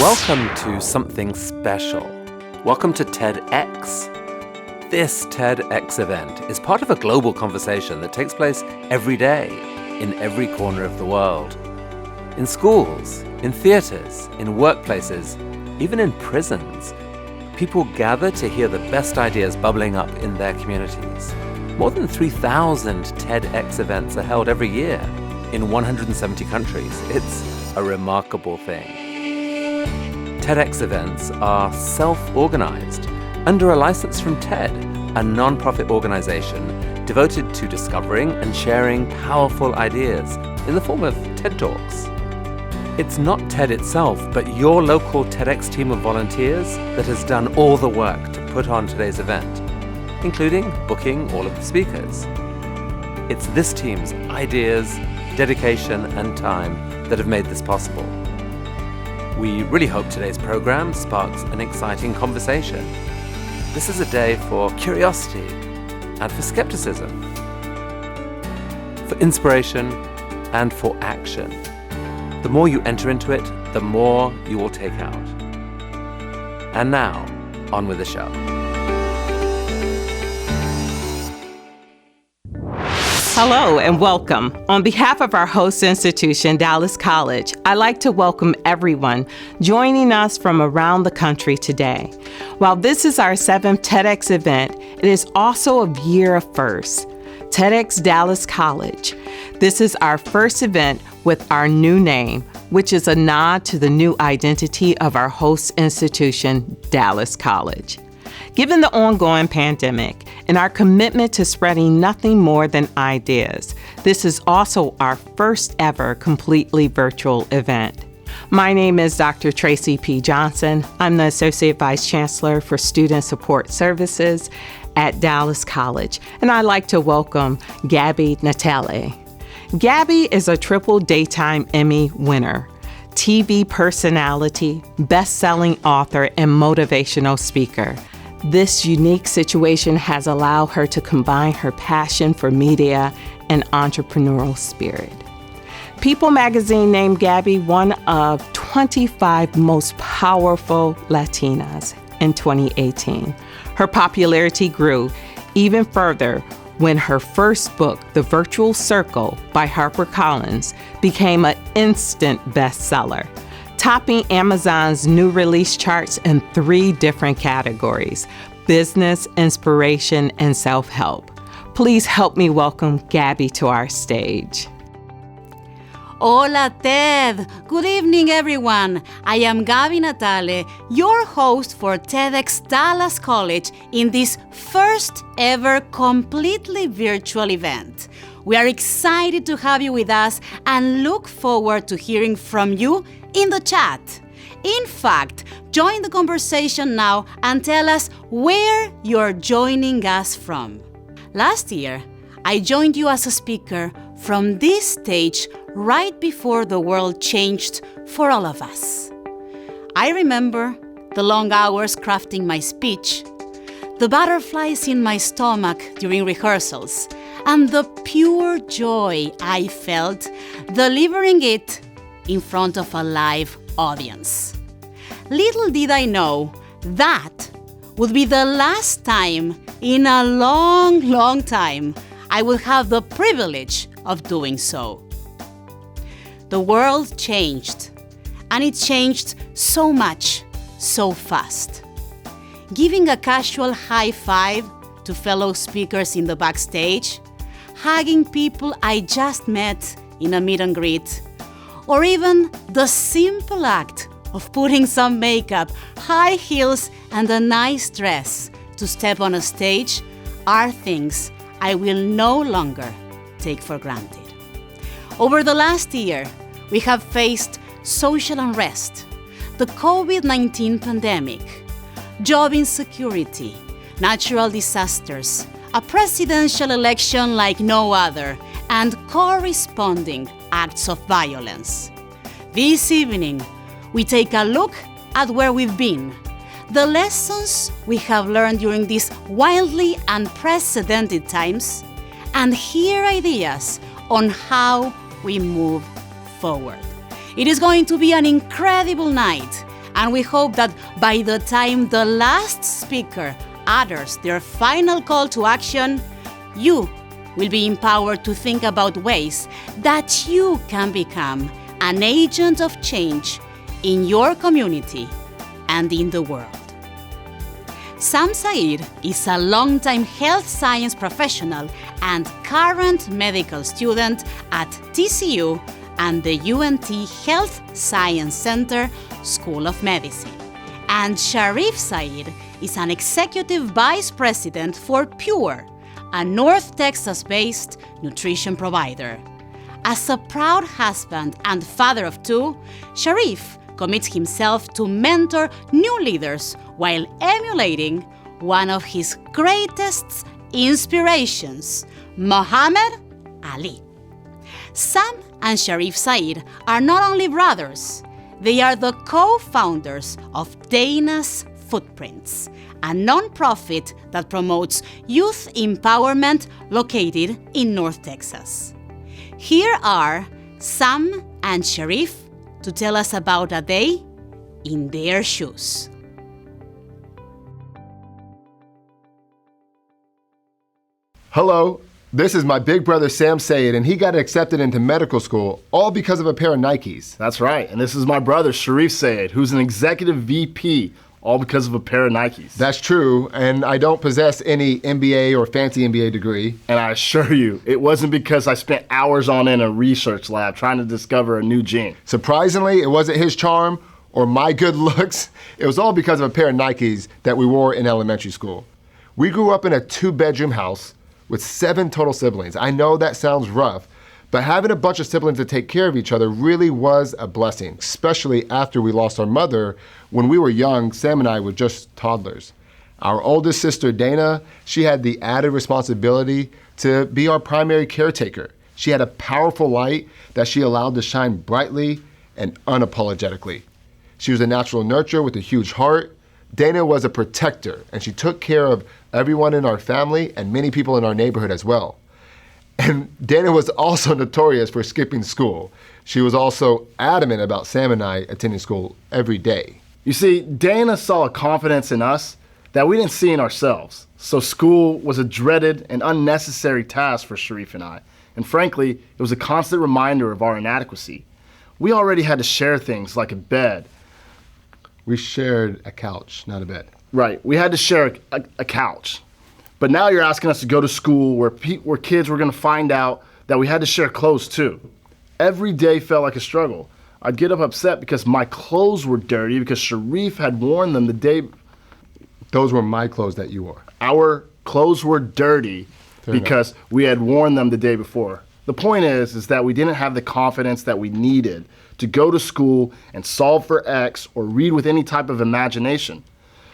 Welcome to something special. Welcome to TEDx. This TEDx event is part of a global conversation that takes place every day in every corner of the world. In schools, in theaters, in workplaces, even in prisons, people gather to hear the best ideas bubbling up in their communities. More than 3,000 TEDx events are held every year in 170 countries. It's a remarkable thing. TEDx events are self-organized under a license from TED, a non-profit organization devoted to discovering and sharing powerful ideas in the form of TED Talks. It's not TED itself, but your local TEDx team of volunteers that has done all the work to put on today's event, including booking all of the speakers. It's this team's ideas, dedication, and time that have made this possible. We really hope today's program sparks an exciting conversation. This is a day for curiosity and for skepticism, for inspiration and for action. The more you enter into it, the more you will take out. And now, on with the show. Hello and welcome. On behalf of our host institution, Dallas College, I'd like to welcome everyone joining us from around the country today. While this is our 7th TEDx event, it is also a year of firsts. TEDxDallasCollege. This is our first event with our new name, which is a nod to the new identity of our host institution, Dallas College. Given the ongoing pandemic and our commitment to spreading nothing more than ideas, this is also our first ever completely virtual event. My name is Dr. Tracy P. Johnson. I'm the Associate Vice Chancellor for Student Support Services at Dallas College, and I'd like to welcome Gabby Natale. Gabby is a triple Daytime Emmy winner, TV personality, best-selling author, and motivational speaker. This unique situation has allowed her to combine her passion for media and entrepreneurial spirit. People magazine named Gabby one of 25 most powerful Latinas in 2018. Her popularity grew even further when her first book, The Virtual Circle by HarperCollins, became an instant bestseller, topping Amazon's new release charts in 3 different categories: business, inspiration, and self-help. Please help me welcome Gabby to our stage. Hola, TED! Good evening, everyone. I am Gabby Natale, your host for TEDxDallasCollege in this first ever completely virtual event. We are excited to have you with us and look forward to hearing from you in the chat. In fact, join the conversation now and tell us where you're joining us from. Last year, I joined you as a speaker from this stage right before the world changed for all of us. I remember the long hours crafting my speech, the butterflies in my stomach during rehearsals, and the pure joy I felt delivering it in front of a live audience. Little did I know that would be the last time in a long time I would have the privilege of doing so. The world changed, and it changed so much, so fast. Giving a casual high five to fellow speakers in the backstage, hugging people I just met in a meet and greet, or even the simple act of putting some makeup, high heels, and a nice dress to step on a stage are things I will no longer take for granted. Over the last year, we have faced social unrest, the COVID-19 pandemic, job insecurity, natural disasters, a presidential election like no other, and corresponding acts of violence. This evening, we take a look at where we've been, the lessons we have learned during these wildly unprecedented times, and hear ideas on how we move forward. It is going to be an incredible night, And we hope that by the time the last speaker utters their final call to action, you will be empowered to think about ways that you can become an agent of change in your community and in the world. Sam Said is a longtime health science professional and current medical student at TCU and the UNT Health Science Center School of Medicine. And Sharif Said is an executive vice president for Pure, a North Texas-based nutrition provider. As a proud husband and father of two, Sharif commits himself to mentor new leaders while emulating one of his greatest inspirations, Muhammad Ali. Sam and Sharif Said are not only brothers, they are the co-founders of Dana's Footprints, a nonprofit that promotes youth empowerment located in North Texas. Here are Sam and Sharif to tell us about a day in their shoes. Hello, this is my big brother Sam Said, and he got accepted into medical school all because of a pair of Nikes. That's right, and this is my brother Sharif Said, who's an executive VP, all because of a pair of Nikes. That's true, and I don't possess any MBA or fancy MBA degree. And I assure you, it wasn't because I spent hours on in a research lab trying to discover a new gene. Surprisingly, it wasn't his charm or my good looks. It was all because of a pair of Nikes that we wore in elementary school. We grew up in a 2-bedroom house with 7 total siblings. I know that sounds rough, but having a bunch of siblings to take care of each other really was a blessing, especially after we lost our mother. When we were young, Sam and I were just toddlers. Our oldest sister, Dana, she had the added responsibility to be our primary caretaker. She had a powerful light that she allowed to shine brightly and unapologetically. She was a natural nurturer with a huge heart. Dana was a protector, and she took care of everyone in our family and many people in our neighborhood as well. And Dana was also notorious for skipping school. She was also adamant about Sam and I attending school every day. You see, Dana saw a confidence in us that we didn't see in ourselves. So school was a dreaded and unnecessary task for Sharif and I. And frankly, it was a constant reminder of our inadequacy. We already had to share things like a bed. We shared a couch, not a bed. Right, we had to share a couch. But now you're asking us to go to school where kids were gonna find out that we had to share clothes too. Every day felt like a struggle. I'd get up upset because my clothes were dirty because Sharif had worn them the day. Those were my clothes that you wore. Our clothes were dirty because we had worn them the day before. The point is that we didn't have the confidence that we needed to go to school and solve for X or read with any type of imagination.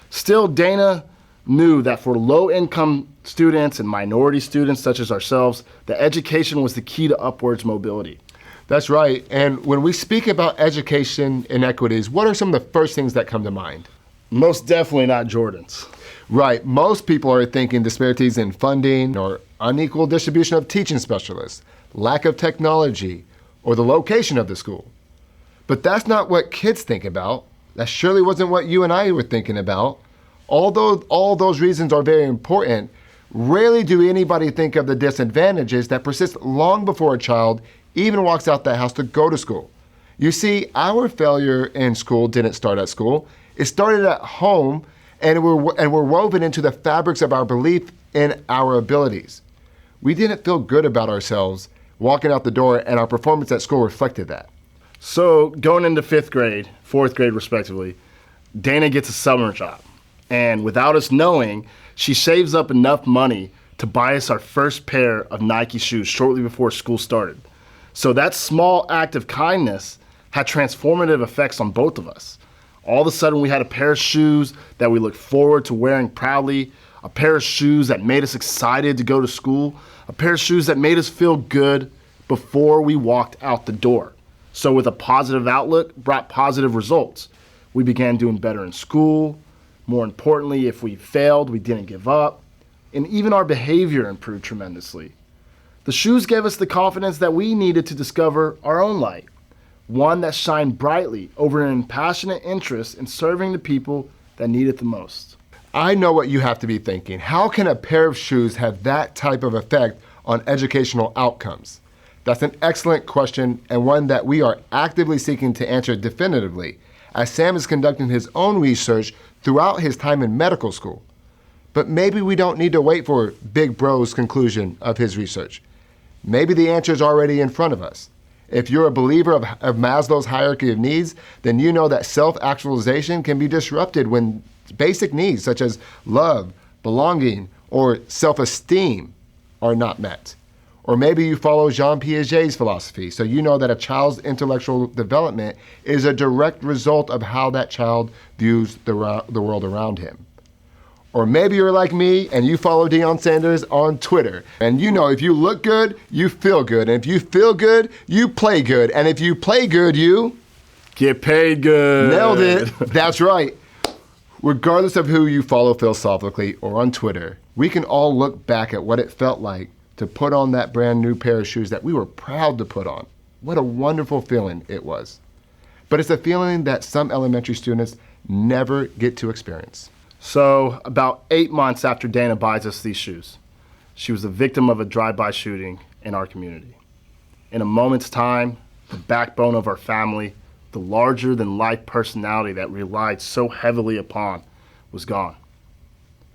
Still, Dana knew that for low-income students and minority students such as ourselves, that education was the key to upwards mobility. That's right. And when we speak about education inequities, what are some of the first things that come to mind? Most definitely not Jordans. Right. Most people are thinking disparities in funding or unequal distribution of teaching specialists, lack of technology, or the location of the school. But that's not what kids think about. That surely wasn't what you and I were thinking about. Although all those reasons are very important, rarely do anybody think of the disadvantages that persist long before a child even walks out that house to go to school. You see, our failure in school didn't start at school. It started at home, and we're woven into the fabrics of our belief in our abilities. We didn't feel good about ourselves walking out the door, and our performance at school reflected that. So going into 5th grade, 4th grade respectively, Dana gets a summer job. And without us knowing, she saves up enough money to buy us our first pair of Nike shoes shortly before school started. So that small act of kindness had transformative effects on both of us. All of a sudden, we had a pair of shoes that we looked forward to wearing proudly, a pair of shoes that made us excited to go to school, a pair of shoes that made us feel good before we walked out the door. So with a positive outlook brought positive results. We began doing better in school. More importantly, if we failed, we didn't give up. And even our behavior improved tremendously. The shoes gave us the confidence that we needed to discover our own light. one that shined brightly over an passionate interest in serving the people that need it the most. I know what you have to be thinking. How can a pair of shoes have that type of effect on educational outcomes? That's an excellent question, and one that we are actively seeking to answer definitively, as Sam is conducting his own research throughout his time in medical school. But maybe we don't need to wait for Big Bro's conclusion of his research. Maybe the answer is already in front of us. If you're a believer of Maslow's hierarchy of needs, then you know that self-actualization can be disrupted when basic needs such as love, belonging, or self-esteem are not met. Or maybe you follow Jean Piaget's philosophy, so you know that a child's intellectual development is a direct result of how that child views the world around him. Or maybe you're like me and you follow Deion Sanders on Twitter. And you know if you look good, you feel good. And if you feel good, you play good. And if you play good, you get paid good. Nailed it. That's right. Regardless of who you follow philosophically or on Twitter, we can all look back at what it felt like to put on that brand new pair of shoes that we were proud to put on. What a wonderful feeling it was. But it's a feeling that some elementary students never get to experience. So about 8 months after Dana buys us these shoes, she was the victim of a drive-by shooting in our community. In a moment's time, the backbone of our family, the larger-than-life personality that relied so heavily upon, was gone.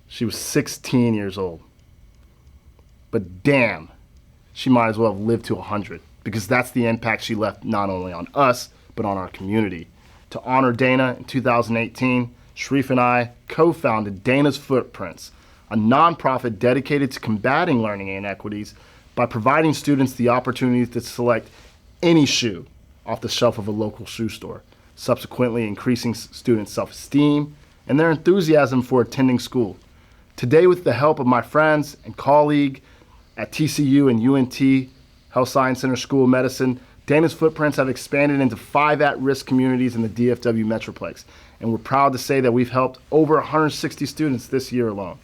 She was 16 years old. But damn, she might as well have lived to 100, because that's the impact she left not only on us, but on our community. To honor Dana in 2018, Sharif and I co-founded Dana's Footprints, a nonprofit dedicated to combating learning inequities by providing students the opportunity to select any shoe off the shelf of a local shoe store, subsequently increasing students' self-esteem and their enthusiasm for attending school. Today, with the help of my friends and colleague at TCU and UNT Health Science Center School of Medicine, Dana's Footprints have expanded into 5 at-risk communities in the DFW Metroplex. And we're proud to say that we've helped over 160 students this year alone.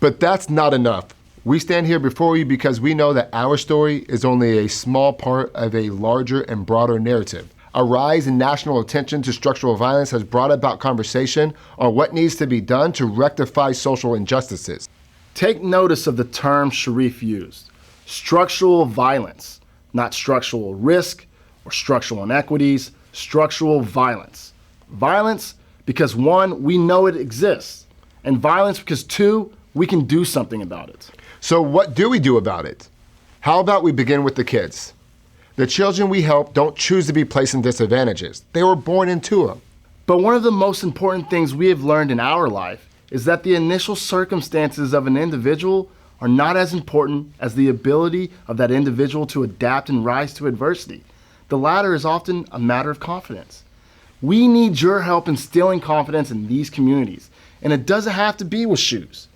But that's not enough. We stand here before you because we know that our story is only a small part of a larger and broader narrative. A rise in national attention to structural violence has brought about conversation on what needs to be done to rectify social injustices. Take notice of the term Sharif used, structural violence, not structural risk or structural inequities, structural violence. Violence because 1, we know it exists, and violence because 2, we can do something about it. So what do we do about it? How about we begin with the kids? The children we help don't choose to be placed in disadvantages. They were born into them. But one of the most important things we have learned in our life is that the initial circumstances of an individual are not as important as the ability of that individual to adapt and rise to adversity. The latter is often a matter of confidence. We need your help instilling confidence in these communities, and it doesn't have to be with shoes.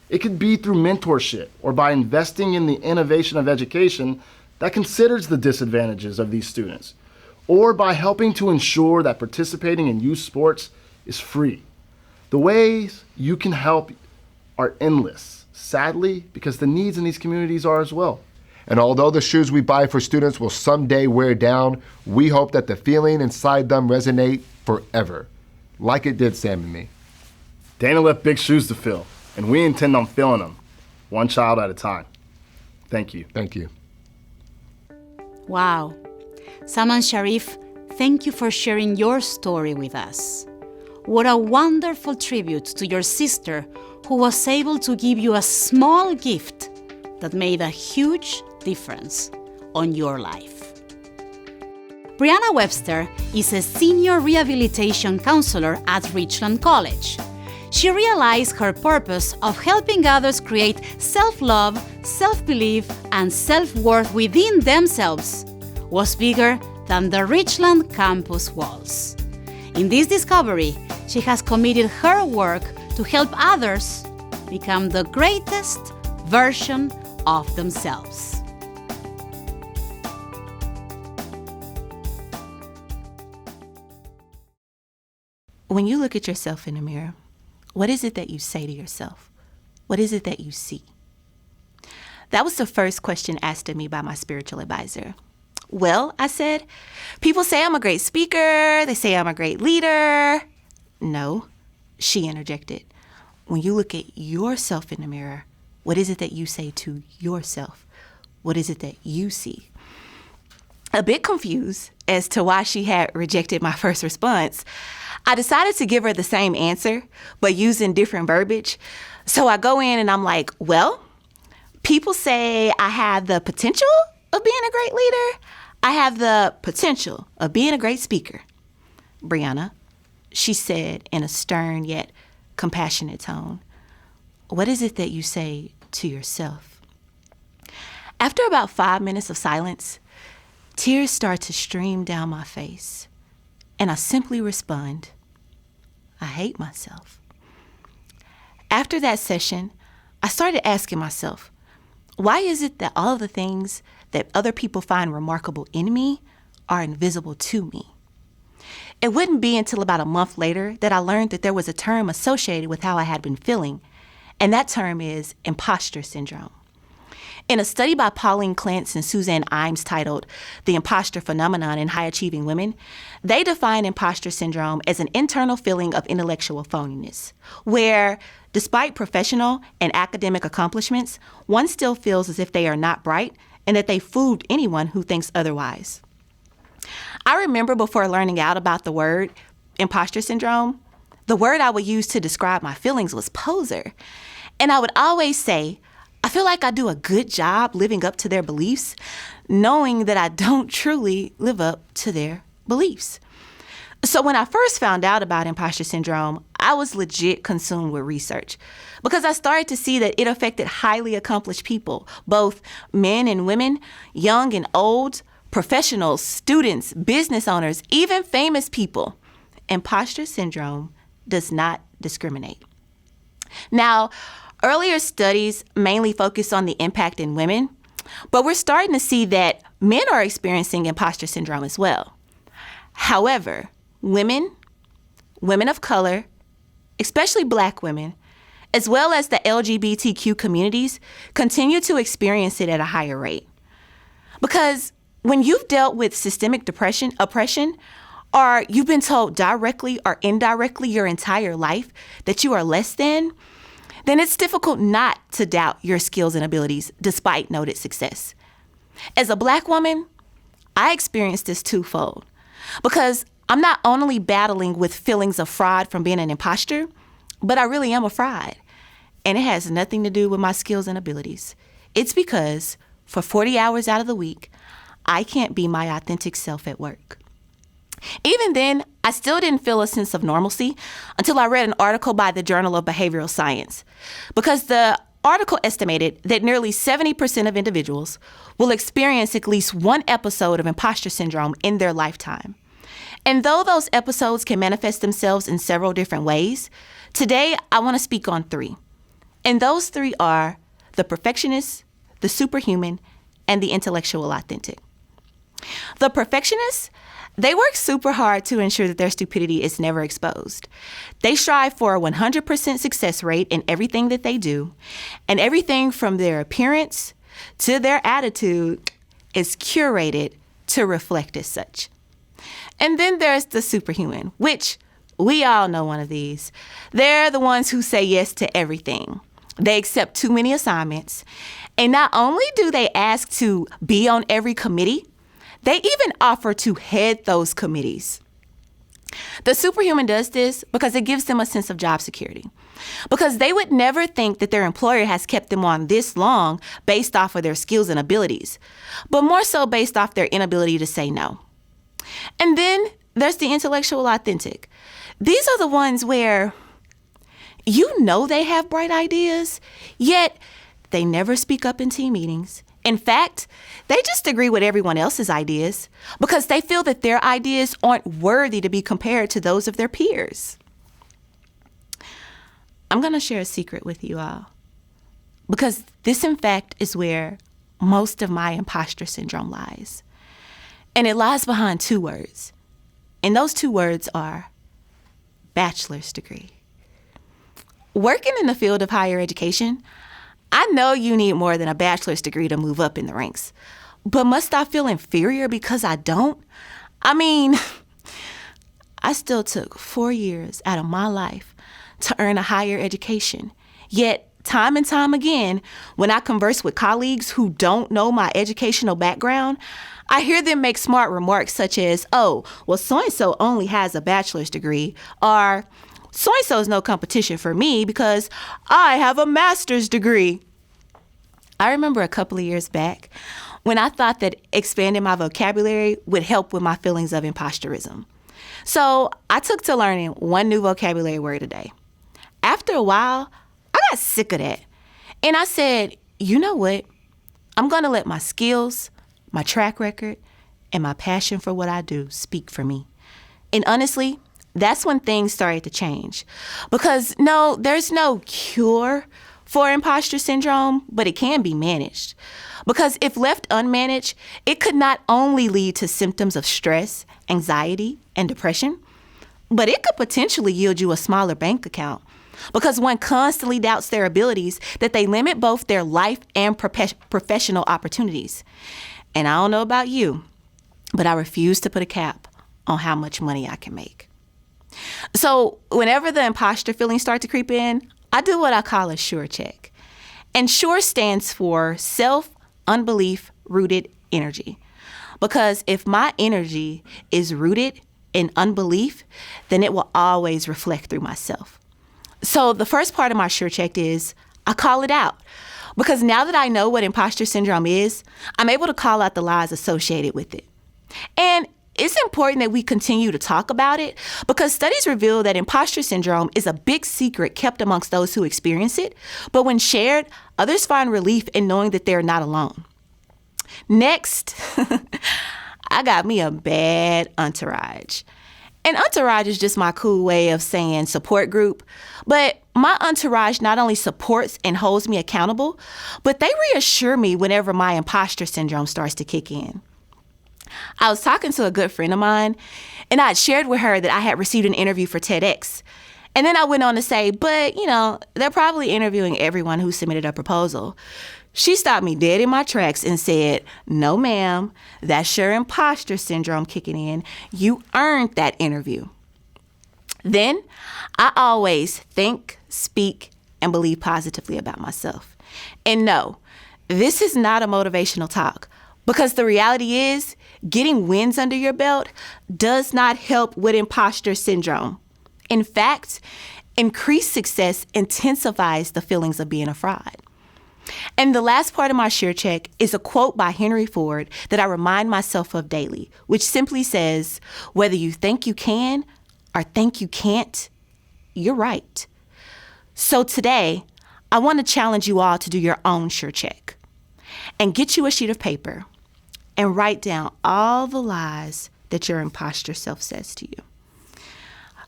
It could be through mentorship or by investing in the innovation of education that considers the disadvantages of these students, or by helping to ensure that participating in youth sports is free. The ways you can help are endless, sadly, because the needs in these communities are as well. And although the shoes we buy for students will someday wear down, we hope that the feeling inside them resonate forever, like it did Sam and me. Dana left big shoes to fill, and we intend on filling them, one child at a time. Thank you. Thank you. Wow. Sam and Sharif, thank you for sharing your story with us. What a wonderful tribute to your sister who was able to give you a small gift that made a huge difference on your life. Brianna Webster is a senior rehabilitation counselor at Richland College. She realized her purpose of helping others create self-love, self-belief, and self-worth within themselves was bigger than the Richland campus walls. In this discovery, she has committed her work to help others become the greatest version of themselves. When you look at yourself in the mirror, what is it that you say to yourself? What is it that you see? That was the first question asked of me by my spiritual advisor. Well, I said, people say I'm a great speaker. They say I'm a great leader. No, she interjected. When you look at yourself in the mirror, what is it that you say to yourself? What is it that you see? A bit confused as to why she had rejected my first response, I decided to give her the same answer, but using different verbiage. So I go in and I'm like, well, people say I have the potential of being a great leader. I have the potential of being a great speaker. Brianna, she said in a stern yet compassionate tone, what is it that you say to yourself? After about 5 minutes of silence, tears start to stream down my face, and I simply respond, I hate myself. After that session, I started asking myself, why is it that all of the things that other people find remarkable in me are invisible to me? It wouldn't be until about a month later that I learned that there was a term associated with how I had been feeling, and that term is Impostor Syndrome. In a study by Pauline Clance and Suzanne Imes titled The Imposter Phenomenon in High-Achieving Women, they define imposter syndrome as an internal feeling of intellectual phoniness, where, despite professional and academic accomplishments, one still feels as if they are not bright and that they fooled anyone who thinks otherwise. I remember before learning out about the word imposter syndrome, the word I would use to describe my feelings was poser. And I would always say, I feel like I do a good job living up to their beliefs, knowing that I don't truly live up to their beliefs. So when I first found out about imposter syndrome, I was legit consumed with research because I started to see that it affected highly accomplished people, both men and women, young and old, professionals, students, business owners, even famous people. Imposter syndrome does not discriminate. Now, earlier studies mainly focus on the impact in women, but we're starting to see that men are experiencing imposter syndrome as well. However, women of color, especially Black women, as well as the LGBTQ communities, continue to experience it at a higher rate. Because when you've dealt with systemic oppression, or you've been told directly or indirectly your entire life that you are less than, then it's difficult not to doubt your skills and abilities despite noted success. As a Black woman, I experienced this twofold because I'm not only battling with feelings of fraud from being an imposter, but I really am a fraud. And it has nothing to do with my skills and abilities. It's because for 40 hours out of the week, I can't be my authentic self at work. Even then, I still didn't feel a sense of normalcy until I read an article by the Journal of Behavioral Science, because the article estimated that nearly 70% of individuals will experience at least one episode of imposter syndrome in their lifetime. And though those episodes can manifest themselves in several different ways, today I want to speak on 3. And those 3 are the perfectionist, the superhuman, and the intellectual authentic. The perfectionists, they work super hard to ensure that their stupidity is never exposed. They strive for a 100% success rate in everything that they do, and everything from their appearance to their attitude is curated to reflect as such. And then there's the superhuman, which we all know one of these. They're the ones who say yes to everything. They accept too many assignments, and not only do they ask to be on every committee, they even offer to head those committees. The superhuman does this because it gives them a sense of job security, because they would never think that their employer has kept them on this long based off of their skills and abilities, but more so based off their inability to say no. And then there's the intellectual authentic. These are the ones where you know they have bright ideas, yet they never speak up in team meetings. In fact, they just agree with everyone else's ideas because they feel that their ideas aren't worthy to be compared to those of their peers. I'm going to share a secret with you all, because this, in fact, is where most of my imposter syndrome lies. And it lies behind 2 words. And those 2 words are bachelor's degree. Working in the field of higher education, I know you need more than a bachelor's degree to move up in the ranks. But must I feel inferior because I don't? I mean, I still took 4 years out of my life to earn a higher education. Yet, time and time again, when I converse with colleagues who don't know my educational background, I hear them make smart remarks such as, oh, well, so-and-so only has a bachelor's degree, or so-and-so is no competition for me because I have a master's degree. I remember a couple of years back when I thought that expanding my vocabulary would help with my feelings of imposterism. So I took to learning one new vocabulary word a day. After a while, I got sick of that. And I said, you know what? I'm going to let my skills, my track record, and my passion for what I do speak for me. And honestly, that's when things started to change. Because no, there's no cure for imposter syndrome, but it can be managed. Because if left unmanaged, it could not only lead to symptoms of stress, anxiety, and depression, but it could potentially yield you a smaller bank account. Because one constantly doubts their abilities, that they limit both their life and professional opportunities. And I don't know about you, but I refuse to put a cap on how much money I can make. So whenever the imposter feelings start to creep in, I do what I call a SURE check. And SURE stands for self-unbelief rooted energy. Because if my energy is rooted in unbelief, then it will always reflect through myself. So the first part of my SURE check is I call it out. Because now that I know what imposter syndrome is, I'm able to call out the lies associated with it. And it's important that we continue to talk about it because studies reveal that imposter syndrome is a big secret kept amongst those who experience it. But when shared, others find relief in knowing that they're not alone. Next, I got me a bad entourage. And entourage is just my cool way of saying support group. But my entourage not only supports and holds me accountable, but they reassure me whenever my imposter syndrome starts to kick in. I was talking to a good friend of mine, and I had shared with her that I had received an interview for TEDx. And then I went on to say, but, they're probably interviewing everyone who submitted a proposal. She stopped me dead in my tracks and said, no, ma'am, that's your imposter syndrome kicking in. You earned that interview. Then I always think, speak, and believe positively about myself. And no, this is not a motivational talk because the reality is getting wins under your belt does not help with imposter syndrome. In fact, increased success intensifies the feelings of being a fraud. And the last part of my SURE check is a quote by Henry Ford that I remind myself of daily, which simply says, whether you think you can or think you can't, you're right. So today, I want to challenge you all to do your own SURE check and get you a sheet of paper and write down all the lies that your imposter self says to you.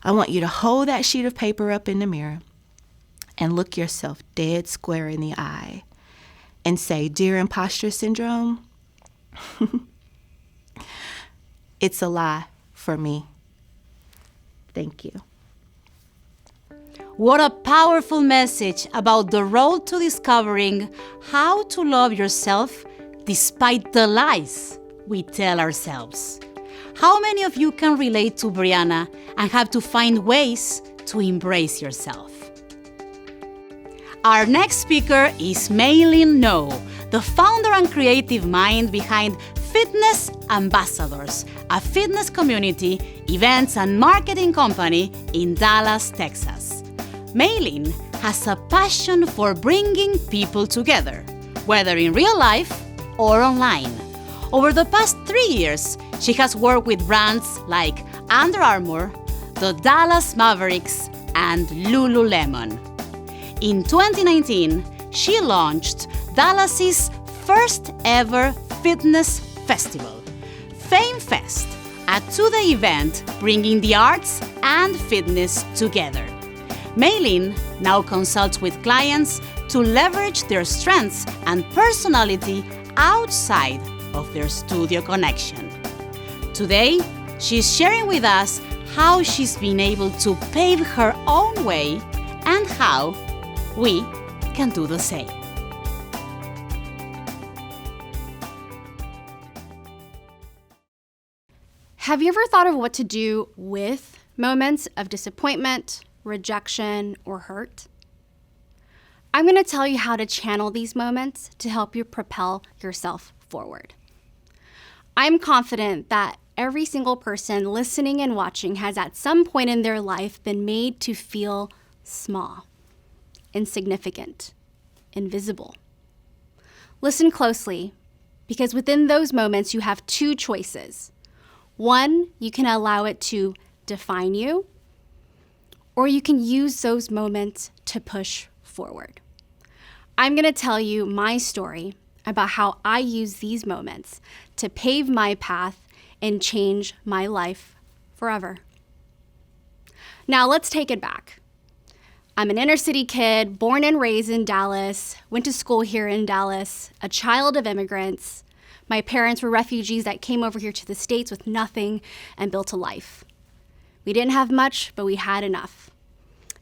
I want you to hold that sheet of paper up in the mirror and look yourself dead square in the eye and say, dear imposter syndrome, it's a lie for me. Thank you. What a powerful message about the road to discovering how to love yourself despite the lies we tell ourselves. How many of you can relate to Brianna and have to find ways to embrace yourself? Our next speaker is Maylin No, the founder and creative mind behind Fitness Ambassadors, a fitness community, events, and marketing company in Dallas, Texas. Maylin has a passion for bringing people together, whether in real life or online. Over the past 3 years, she has worked with brands like Under Armour, the Dallas Mavericks, and Lululemon. In 2019, she launched Dallas's first ever fitness festival, Fame Fest, a two-day event bringing the arts and fitness together. Maylin now consults with clients to leverage their strengths and personality outside of their studio connection. Today, she's sharing with us how she's been able to pave her own way and how we can do the same. Have you ever thought of what to do with moments of disappointment, rejection, or hurt? I'm going to tell you how to channel these moments to help you propel yourself forward. I'm confident that every single person listening and watching has at some point in their life been made to feel small, insignificant, invisible. Listen closely, because within those moments you have two choices. One, you can allow it to define you, or you can use those moments to push forward. I'm going to tell you my story about how I use these moments to pave my path and change my life forever. Now let's take it back. I'm an inner city kid, born and raised in Dallas, went to school here in Dallas, a child of immigrants. My parents were refugees that came over here to the States with nothing and built a life. We didn't have much, but we had enough.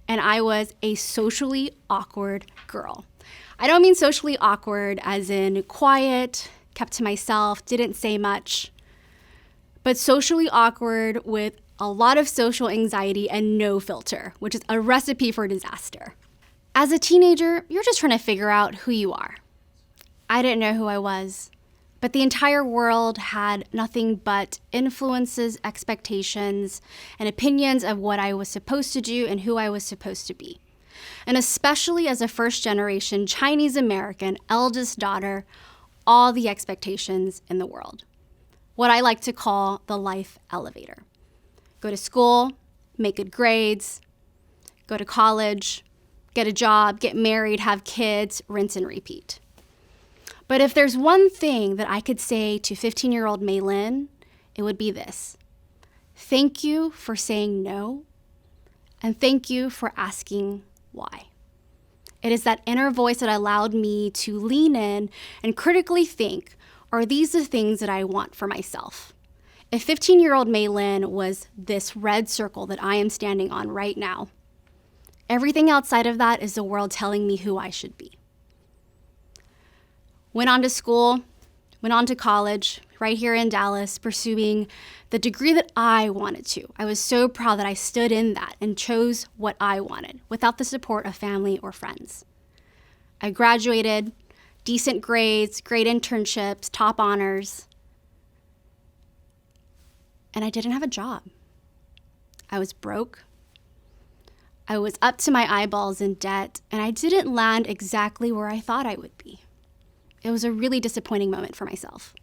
And I was a socially awkward girl. I don't mean socially awkward as in quiet, kept to myself, didn't say much, but socially awkward with a lot of social anxiety and no filter, which is a recipe for disaster. As a teenager, you're just trying to figure out who you are. I didn't know who I was, but the entire world had nothing but influences, expectations, and opinions of what I was supposed to do and who I was supposed to be. And especially as a first-generation Chinese American eldest daughter, all the expectations in the world. What I like to call the life elevator. Go to school, make good grades, go to college, get a job, get married, have kids, rinse and repeat. But if there's one thing that I could say to 15-year-old Maylin, it would be this. Thank you for saying no, and thank you for asking why. It is that inner voice that allowed me to lean in and critically think, are these the things that I want for myself? If 15-year-old Maylin was this red circle that I am standing on right now, everything outside of that is the world telling me who I should be. Went on to school, went on to college, right here in Dallas, pursuing the degree that I wanted to. I was so proud that I stood in that and chose what I wanted without the support of family or friends. I graduated, decent grades, great internships, top honors, and I didn't have a job. I was broke. I was up to my eyeballs in debt, and I didn't land exactly where I thought I would be. It was a really disappointing moment for myself.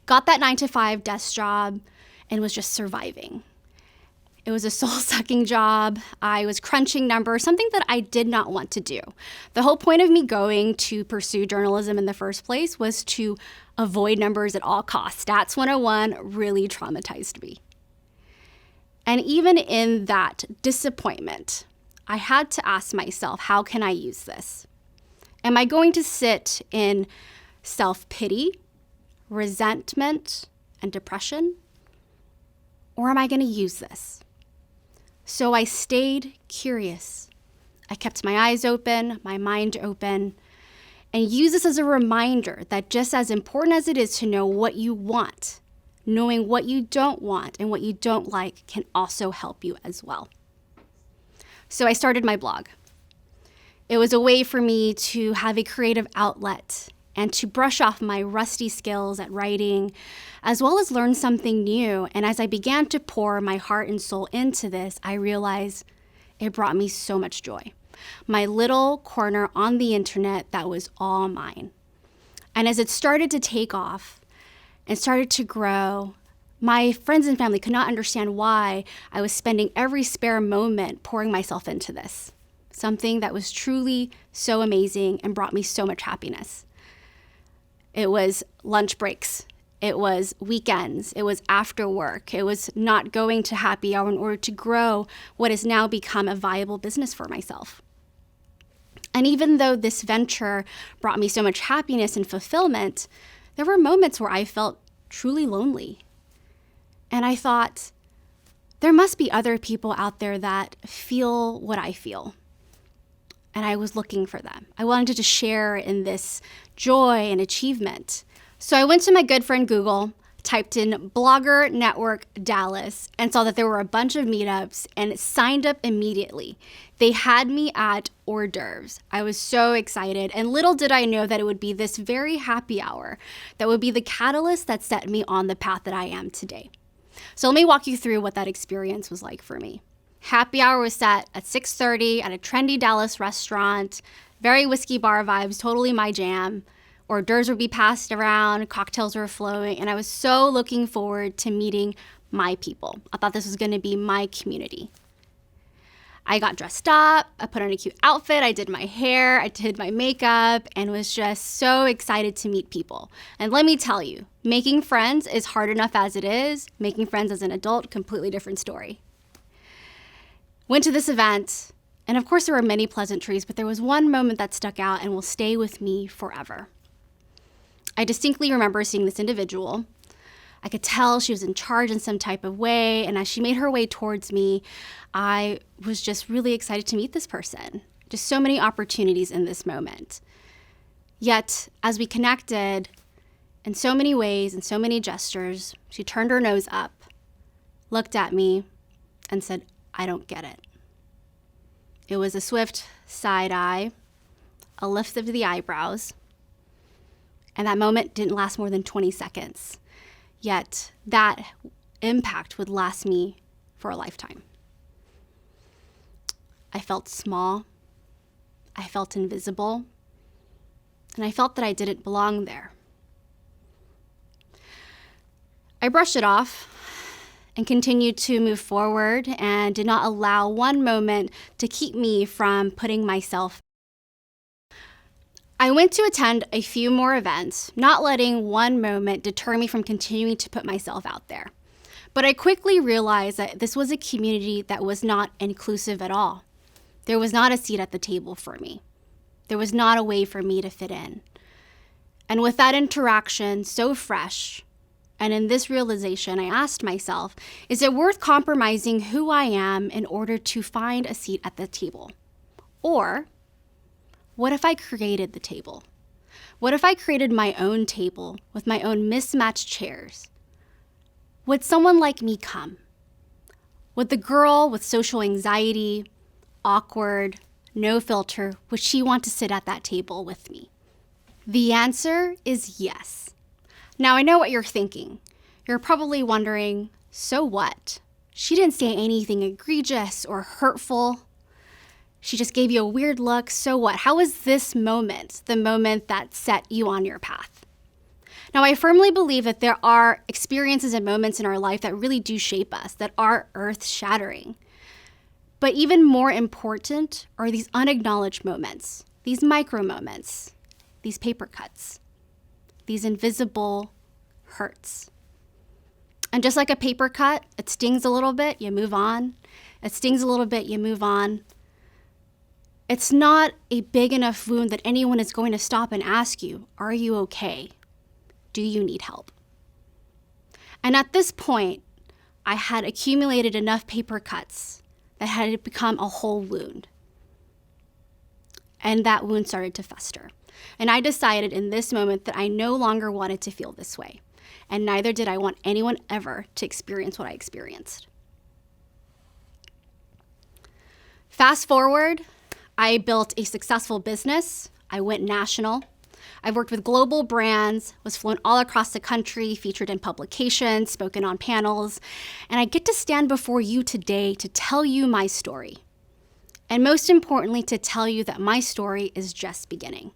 Got that 9-to-5 desk job and was just surviving. It was a soul-sucking job. I was crunching numbers, something that I did not want to do. The whole point of me going to pursue journalism in the first place was to avoid numbers at all costs. Stats 101 really traumatized me. And even in that disappointment, I had to ask myself, how can I use this? Am I going to sit in self-pity, resentment, and depression? Or am I going to use this? So I stayed curious. I kept my eyes open, my mind open, and use this as a reminder that just as important as it is to know what you want, knowing what you don't want and what you don't like can also help you as well. So I started my blog. It was a way for me to have a creative outlet and to brush off my rusty skills at writing, as well as learn something new. And as I began to pour my heart and soul into this, I realized it brought me so much joy. My little corner on the internet that was all mine. And as it started to take off and started to grow, my friends and family could not understand why I was spending every spare moment pouring myself into this. Something that was truly so amazing and brought me so much happiness. It was lunch breaks. It was weekends. It was after work. It was not going to happy hour in order to grow what has now become a viable business for myself. And even though this venture brought me so much happiness and fulfillment, there were moments where I felt truly lonely. And I thought, there must be other people out there that feel what I feel. And I was looking for them. I wanted to share in this joy and achievement. So I went to my good friend Google, typed in Blogger Network Dallas, and saw that there were a bunch of meetups and signed up immediately. They had me at hors d'oeuvres. I was so excited, and little did I know that it would be this very happy hour that would be the catalyst that set me on the path that I am today. So let me walk you through what that experience was like for me. Happy hour was set at 6:30 at a trendy Dallas restaurant, very whiskey bar vibes, totally my jam. Hors d'oeuvres would be passed around, cocktails were flowing, and I was so looking forward to meeting my people. I thought this was gonna be my community. I got dressed up, I put on a cute outfit, I did my hair, I did my makeup, and was just so excited to meet people. And let me tell you, making friends is hard enough as it is. Making friends as an adult, completely different story. Went to this event, and of course there were many pleasantries, but there was one moment that stuck out and will stay with me forever. I distinctly remember seeing this individual. I could tell she was in charge in some type of way, and as she made her way towards me, I was just really excited to meet this person. Just so many opportunities in this moment. Yet, as we connected in so many ways and so many gestures, she turned her nose up, looked at me, and said, "I don't get it." It was a swift side eye, a lift of the eyebrows, and that moment didn't last more than 20 seconds. Yet that impact would last me for a lifetime. I felt small, I felt invisible, and I felt that I didn't belong there. I brushed it off and continued to move forward and did not allow one moment to keep me from putting myself. I went to attend a few more events, not letting one moment deter me from continuing to put myself out there. But I quickly realized that this was a community that was not inclusive at all. There was not a seat at the table for me. There was not a way for me to fit in. And with that interaction so fresh, and in this realization, I asked myself, is it worth compromising who I am in order to find a seat at the table? Or what if I created the table? What if I created my own table with my own mismatched chairs? Would someone like me come? Would the girl with social anxiety, awkward, no filter, would she want to sit at that table with me? The answer is yes. Now I know what you're thinking. You're probably wondering, so what? She didn't say anything egregious or hurtful. She just gave you a weird look, so what? How is this moment the moment that set you on your path? Now, I firmly believe that there are experiences and moments in our life that really do shape us, that are earth-shattering. But even more important are these unacknowledged moments, these micro moments, these paper cuts, these invisible hurts. And just like a paper cut, it stings a little bit, you move on. It stings a little bit, you move on. It's not a big enough wound that anyone is going to stop and ask you, are you okay? Do you need help? And at this point, I had accumulated enough paper cuts that had become a whole wound. And that wound started to fester. And I decided in this moment that I no longer wanted to feel this way. And neither did I want anyone ever to experience what I experienced. Fast forward, I built a successful business. I went national. I've worked with global brands, was flown all across the country, featured in publications, spoken on panels, and I get to stand before you today to tell you my story. And most importantly, to tell you that my story is just beginning.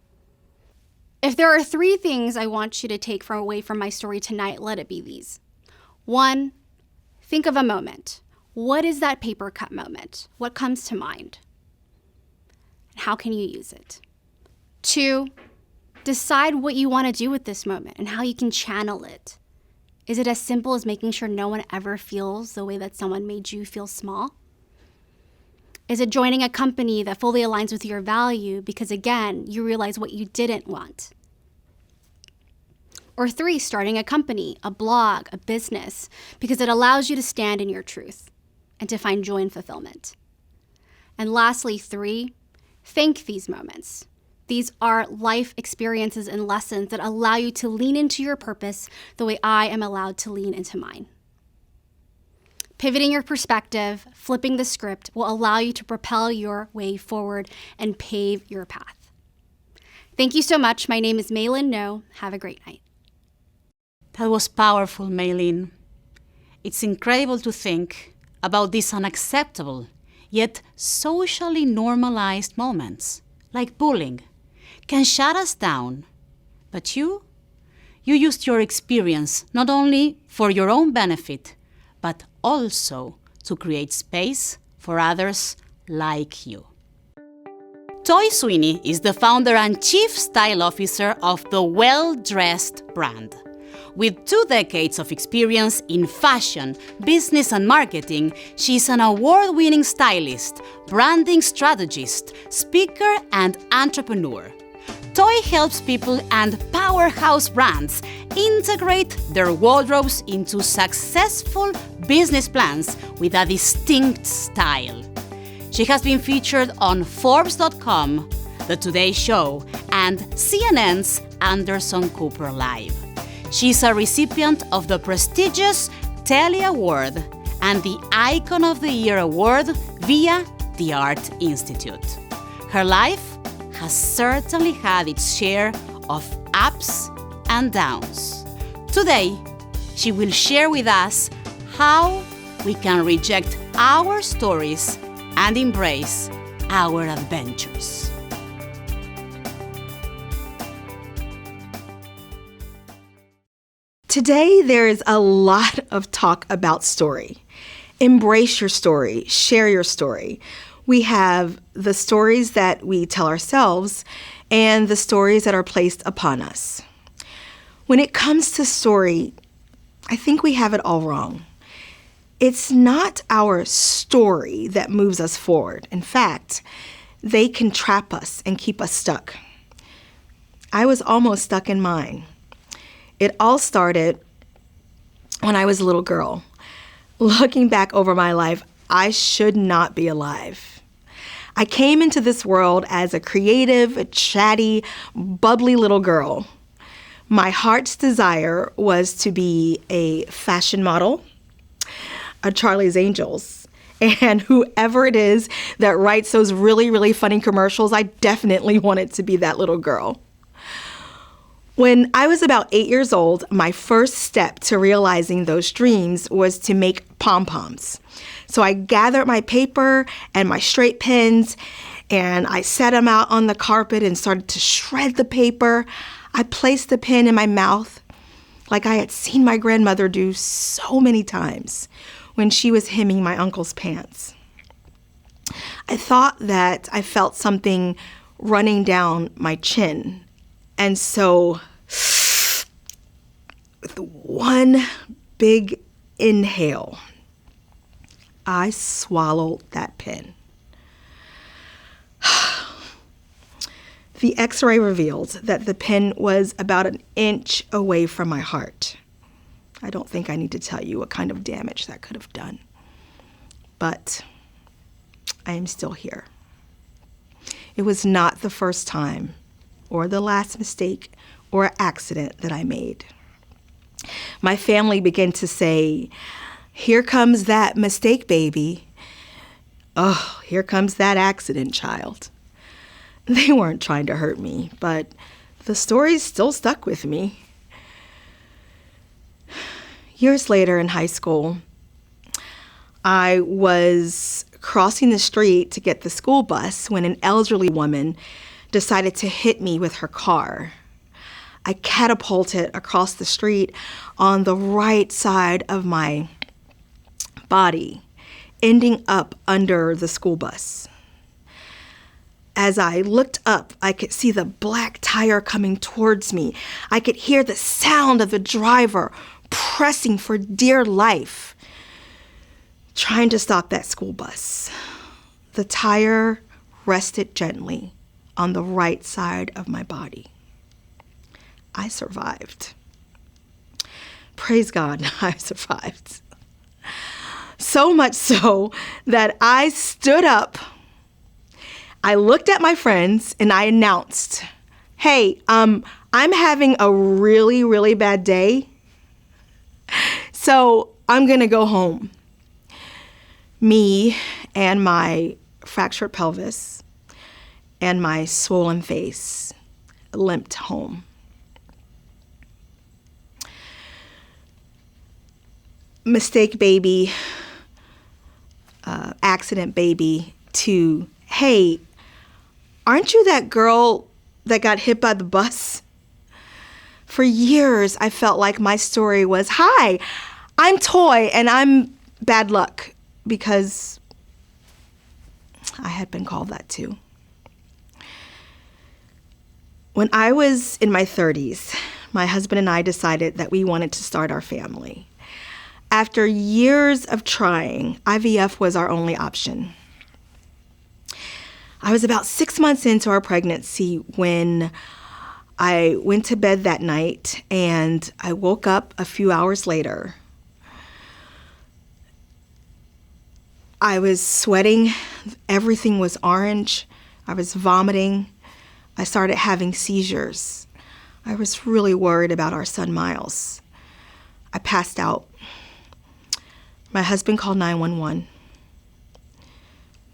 If there are 3 things I want you to take away from my story tonight, let it be these. 1, think of a moment. What is that paper cut moment? What comes to mind? How can you use it? 2, decide what you want to do with this moment and how you can channel it. Is it as simple as making sure no one ever feels the way that someone made you feel small? Is it joining a company that fully aligns with your value because, again, you realize what you didn't want? Or 3, starting a company, a blog, a business, because it allows you to stand in your truth and to find joy and fulfillment. And lastly, 3, thank these moments. These are life experiences and lessons that allow you to lean into your purpose the way I am allowed to lean into mine. Pivoting your perspective, flipping the script, will allow you to propel your way forward and pave your path. Thank you so much. My name is Maylin No. Have a great night. That was powerful, Maylin. It's incredible to think about these unacceptable, yet socially normalized moments, like bullying, can shut us down. But you used your experience not only for your own benefit, but also to create space for others like you. Toy Sweeney is the founder and chief style officer of the Well Dressed brand. With 2 decades of experience in fashion, business, and marketing, she's an award-winning stylist, branding strategist, speaker, and entrepreneur. Toy helps people and powerhouse brands integrate their wardrobes into successful business plans with a distinct style. She has been featured on Forbes.com, The Today Show, and CNN's Anderson Cooper Live. She's a recipient of the prestigious Telly Award and the Icon of the Year Award via the Art Institute. Her life has certainly had its share of ups and downs. Today, she will share with us how we can reject our stories and embrace our adventures. Today, there is a lot of talk about story. Embrace your story, share your story. We have the stories that we tell ourselves and the stories that are placed upon us. When it comes to story, I think we have it all wrong. It's not our story that moves us forward. In fact, they can trap us and keep us stuck. I was almost stuck in mine. It all started when I was a little girl. Looking back over my life, I should not be alive. I came into this world as a creative, chatty, bubbly little girl. My heart's desire was to be a fashion model, a Charlie's Angels, and whoever it is that writes those really, really funny commercials, I definitely wanted to be that little girl. When I was about 8 years old, my first step to realizing those dreams was to make pom-poms. So I gathered my paper and my straight pins, and I set them out on the carpet and started to shred the paper. I placed the pin in my mouth like I had seen my grandmother do so many times when she was hemming my uncle's pants. I thought that I felt something running down my chin. And so, with one big inhale, I swallowed that pin. The x-ray revealed that the pin was about an inch away from my heart. I don't think I need to tell you what kind of damage that could have done. But I am still here. It was not the first time or the last mistake or accident that I made. My family began to say, "Here comes that mistake, baby. Oh, here comes that accident, child." They weren't trying to hurt me, but the stories still stuck with me. Years later in high school, I was crossing the street to get the school bus when an elderly woman decided to hit me with her car. I catapulted across the street on the right side of my body, ending up under the school bus. As I looked up, I could see the black tire coming towards me. I could hear the sound of the driver pressing for dear life, trying to stop that school bus. The tire rested gently on the right side of my body. I survived. Praise God, I survived. So much so that I stood up. I looked at my friends and I announced, hey, I'm having a really, really bad day, so I'm going to go home. Me and my fractured pelvis and my swollen face limped home. Mistake baby, accident baby, to, hey, aren't you that girl that got hit by the bus? For years, I felt like my story was, hi, I'm Toy and I'm bad luck, because I had been called that too. When I was in my 30s, my husband and I decided that we wanted to start our family. After years of trying, IVF was our only option. I was about 6 months into our pregnancy when I went to bed that night and I woke up a few hours later. I was sweating, everything was orange, I was vomiting, I started having seizures. I was really worried about our son Miles. I passed out. My husband called 911.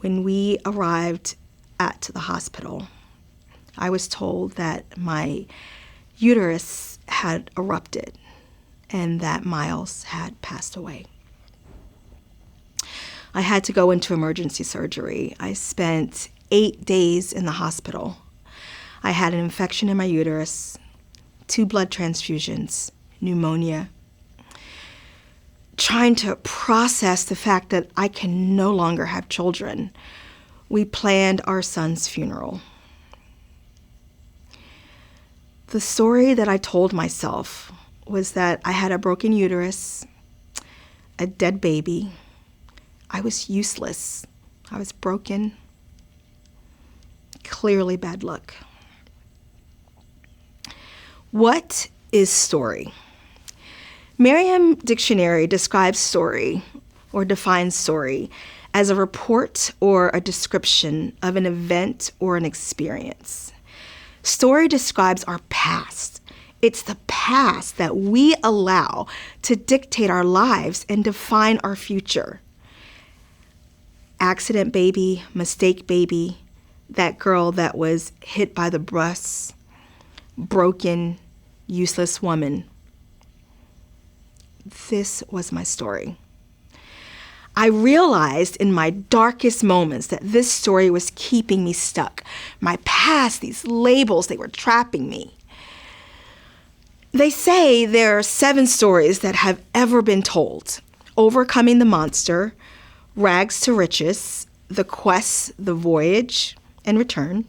When we arrived at the hospital, I was told that my uterus had erupted and that Miles had passed away. I had to go into emergency surgery. I spent 8 days in the hospital. I had an infection in my uterus, 2 blood transfusions, pneumonia. Trying to process the fact that I can no longer have children, we planned our son's funeral. The story that I told myself was that I had a broken uterus, a dead baby. I was useless. I was broken. Clearly bad luck. What is story? Merriam Dictionary describes story, or defines story, as a report or a description of an event or an experience. Story describes our past. It's the past that we allow to dictate our lives and define our future. Accident baby, mistake baby, that girl that was hit by the bus, broken, useless woman. This was my story. I realized in my darkest moments that this story was keeping me stuck. My past, these labels, they were trapping me. They say there are 7 stories that have ever been told: Overcoming the Monster, Rags to Riches, The Quest, The Voyage, and Return,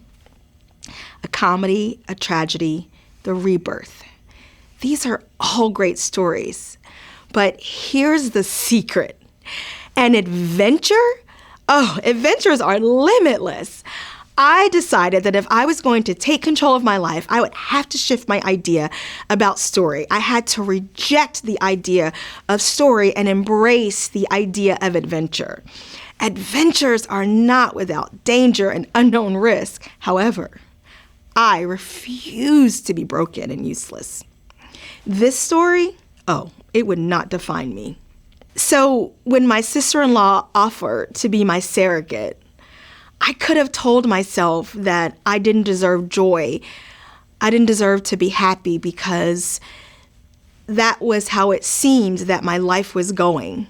a comedy, a tragedy, The Rebirth. These are all great stories. But here's the secret. An adventure? Oh, adventures are limitless. I decided that if I was going to take control of my life, I would have to shift my idea about story. I had to reject the idea of story and embrace the idea of adventure. Adventures are not without danger and unknown risk. However, I refuse to be broken and useless. This story, it would not define me. So when my sister-in-law offered to be my surrogate, I could have told myself that I didn't deserve joy. I didn't deserve to be happy because that was how it seemed that my life was going.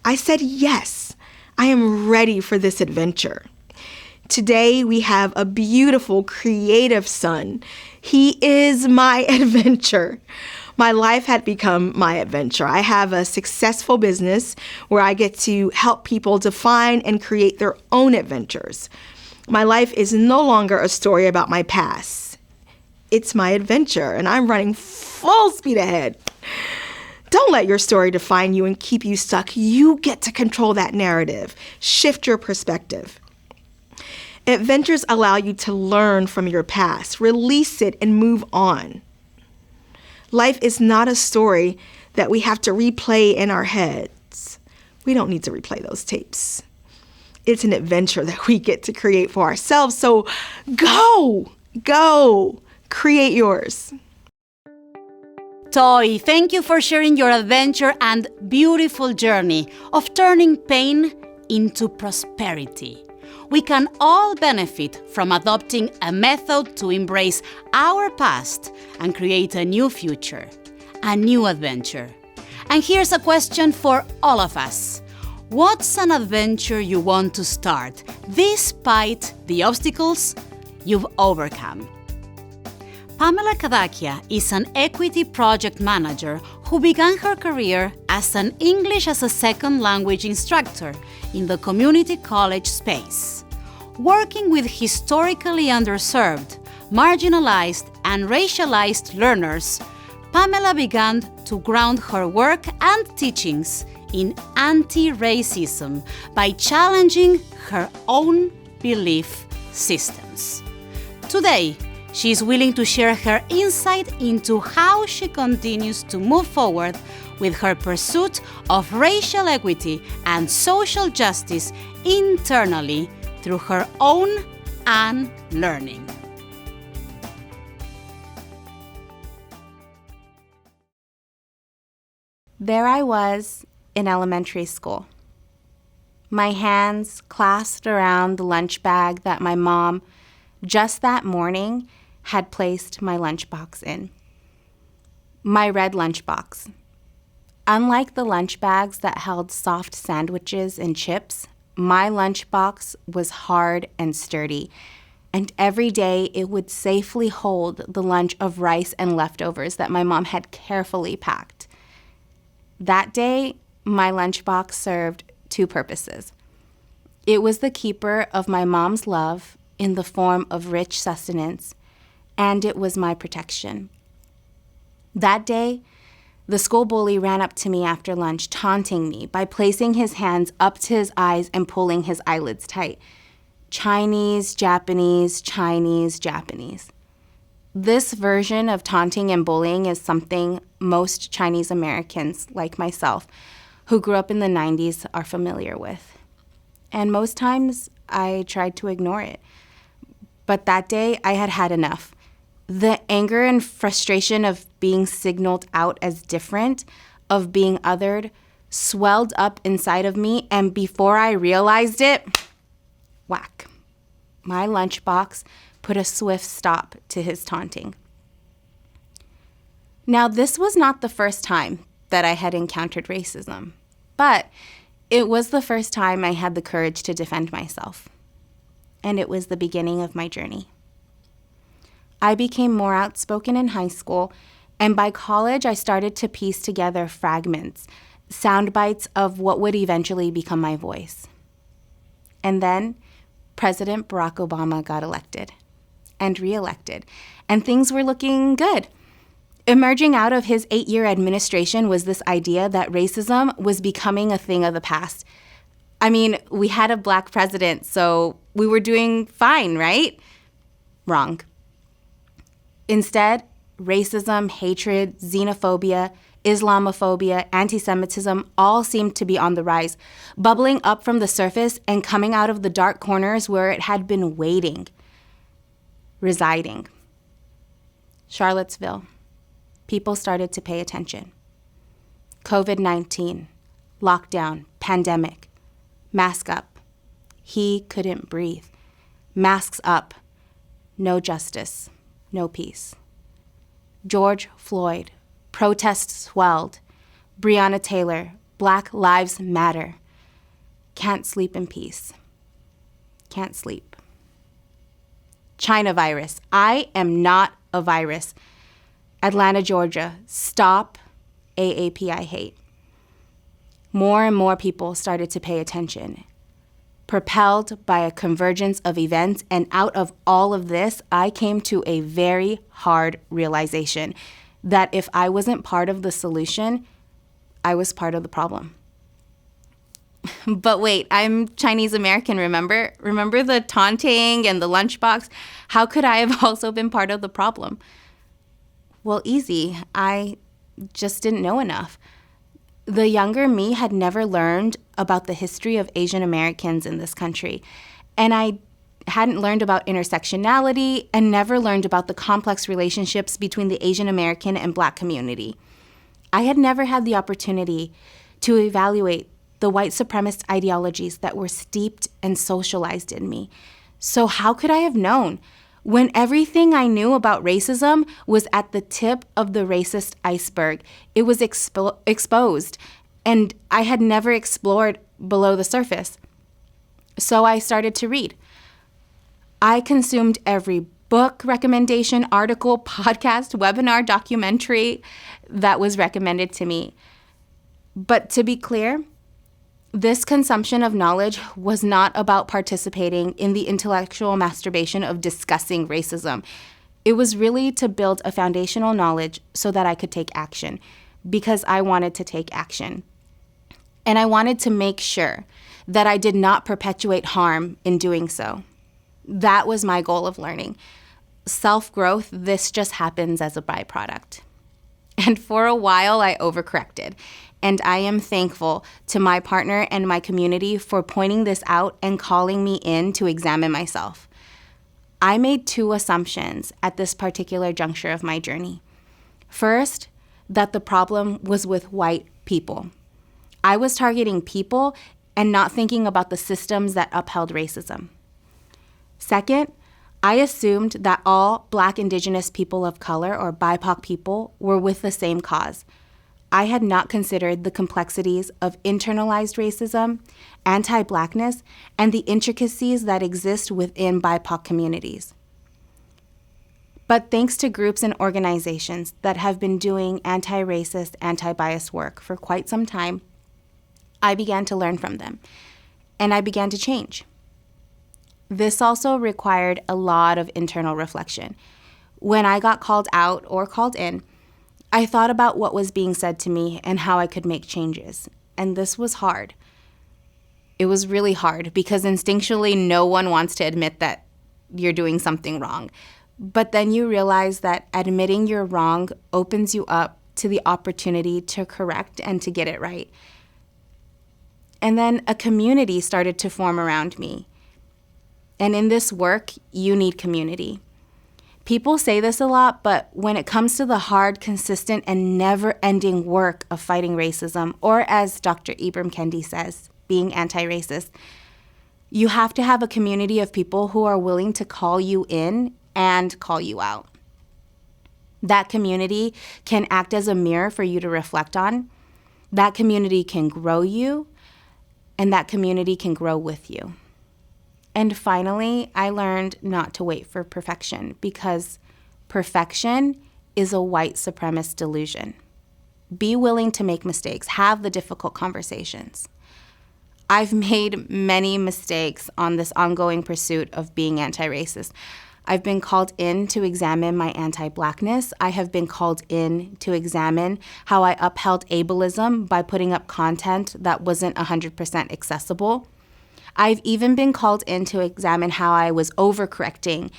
I said, yes, I am ready for this adventure. Today, we have a beautiful, creative son. He is my adventure. My life had become my adventure. I have a successful business where I get to help people define and create their own adventures. My life is no longer a story about my past. It's my adventure, and I'm running full speed ahead. Don't let your story define you and keep you stuck. You get to control that narrative. Shift your perspective. Adventures allow you to learn from your past, release it, and move on. Life is not a story that we have to replay in our heads. We don't need to replay those tapes. It's an adventure that we get to create for ourselves. So go, create yours. Toy, thank you for sharing your adventure and beautiful journey of turning pain into prosperity. We can all benefit from adopting a method to embrace our past and create a new future, a new adventure. And here's a question for all of us. What's an adventure you want to start, despite the obstacles you've overcome? Pamela Kadakia is an equity project manager who began her career as an English as a second language instructor in the community college space. Working with historically underserved, marginalized, and racialized learners, Pamela began to ground her work and teachings in anti-racism by challenging her own belief systems. Today, she is willing to share her insight into how she continues to move forward with her pursuit of racial equity and social justice internally through her own unlearning. There I was in elementary school. My hands clasped around the lunch bag that my mom, just that morning, had placed my lunchbox in. My red lunchbox. Unlike the lunch bags that held soft sandwiches and chips, my lunchbox was hard and sturdy, and every day it would safely hold the lunch of rice and leftovers that my mom had carefully packed. That day, my lunchbox served two purposes. It was the keeper of my mom's love in the form of rich sustenance, and it was my protection. That day, the school bully ran up to me after lunch, taunting me by placing his hands up to his eyes and pulling his eyelids tight. Chinese, Japanese, Chinese, Japanese. This version of taunting and bullying is something most Chinese Americans, like myself, who grew up in the 90s, are familiar with. And most times, I tried to ignore it. But that day, I had had enough. The anger and frustration of being signaled out as different, of being othered, swelled up inside of me, and before I realized it, whack. My lunchbox put a swift stop to his taunting. Now, this was not the first time that I had encountered racism, but it was the first time I had the courage to defend myself. And it was the beginning of my journey. I became more outspoken in high school, and by college, I started to piece together fragments, sound bites of what would eventually become my voice. And then President Barack Obama got elected and reelected, and things were looking good. Emerging out of his 8-year administration was this idea that racism was becoming a thing of the past. I mean, we had a Black president, so we were doing fine, right? Wrong. Instead, racism, hatred, xenophobia, Islamophobia, anti-Semitism all seemed to be on the rise, bubbling up from the surface and coming out of the dark corners where it had been waiting, residing. Charlottesville. People started to pay attention. COVID-19, lockdown, pandemic, mask up. He couldn't breathe. Masks up. No justice, no peace. George Floyd, protests swelled. Brianna Taylor, Black Lives Matter. Can't sleep in peace. Can't sleep. China virus. I am not a virus. Atlanta, Georgia. Stop AAPI hate. More and more people started to pay attention. Propelled by a convergence of events, and out of all of this, I came to a very hard realization that if I wasn't part of the solution, I was part of the problem. But wait, I'm Chinese American, remember? Remember the taunting and the lunchbox? How could I have also been part of the problem? Well, easy. I just didn't know enough. The younger me had never learned about the history of Asian Americans in this country, and I hadn't learned about intersectionality and never learned about the complex relationships between the Asian American and Black community. I had never had the opportunity to evaluate the white supremacist ideologies that were steeped and socialized in me. So how could I have known when everything I knew about racism was at the tip of the racist iceberg? It was exposed, and I had never explored below the surface. So I started to read. I consumed every book recommendation, article, podcast, webinar, documentary that was recommended to me. But to be clear, this consumption of knowledge was not about participating in the intellectual masturbation of discussing racism. It was really to build a foundational knowledge so that I could take action, because I wanted to take action. And I wanted to make sure that I did not perpetuate harm in doing so. That was my goal of learning. Self-growth, this just happens as a byproduct. And for a while, I overcorrected. And I am thankful to my partner and my community for pointing this out and calling me in to examine myself. I made 2 assumptions at this particular juncture of my journey. First, that the problem was with white people. I was targeting people and not thinking about the systems that upheld racism. Second, I assumed that all Black, Indigenous people of color, or BIPOC people, were with the same cause. I had not considered the complexities of internalized racism, anti-Blackness, and the intricacies that exist within BIPOC communities. But thanks to groups and organizations that have been doing anti-racist, anti-bias work for quite some time, I began to learn from them, and I began to change. This also required a lot of internal reflection. When I got called out or called in, I thought about what was being said to me and how I could make changes. And this was hard. It was really hard because instinctually no one wants to admit that you're doing something wrong. But then you realize that admitting you're wrong opens you up to the opportunity to correct and to get it right. And then a community started to form around me. And in this work, you need community. People say this a lot, but when it comes to the hard, consistent, and never-ending work of fighting racism, or as Dr. Ibram Kendi says, being anti-racist, you have to have a community of people who are willing to call you in and call you out. That community can act as a mirror for you to reflect on. That community can grow you, and that community can grow with you. And finally, I learned not to wait for perfection, because perfection is a white supremacist delusion. Be willing to make mistakes, have the difficult conversations. I've made many mistakes on this ongoing pursuit of being anti-racist. I've been called in to examine my anti-Blackness. I have been called in to examine how I upheld ableism by putting up content that wasn't 100% accessible. I've even been called in to examine how I was overcorrecting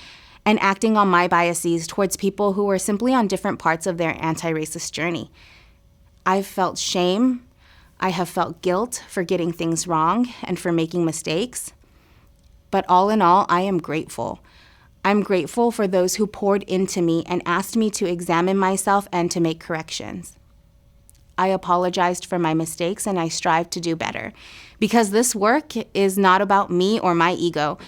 and acting on my biases towards people who were simply on different parts of their anti-racist journey. I've felt shame. I have felt guilt for getting things wrong and for making mistakes. But all in all, I am grateful. I'm grateful for those who poured into me and asked me to examine myself and to make corrections. I apologized for my mistakes and I strive to do better, because this work is not about me or my ego.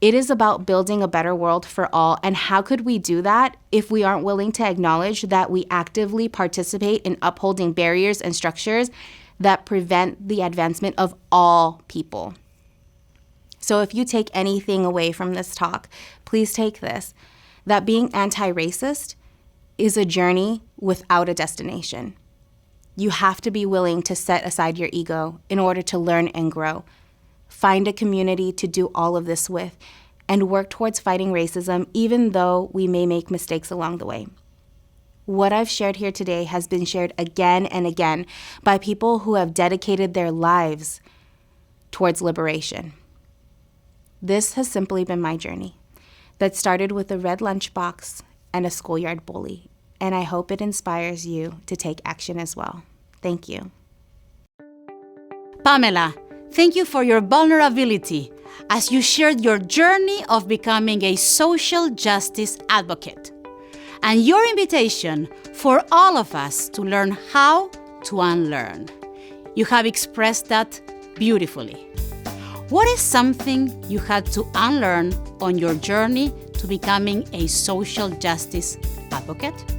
It is about building a better world for all. And how could we do that if we aren't willing to acknowledge that we actively participate in upholding barriers and structures that prevent the advancement of all people? So if you take anything away from this talk, please take this, that being anti-racist is a journey without a destination. You have to be willing to set aside your ego in order to learn and grow. Find a community to do all of this with and work towards fighting racism, even though we may make mistakes along the way. What I've shared here today has been shared again and again by people who have dedicated their lives towards liberation. This has simply been my journey that started with a red lunchbox and a schoolyard bully, and I hope it inspires you to take action as well. Thank you. Pamela, thank you for your vulnerability as you shared your journey of becoming a social justice advocate and your invitation for all of us to learn how to unlearn. You have expressed that beautifully. What is something you had to unlearn on your journey to becoming a social justice advocate?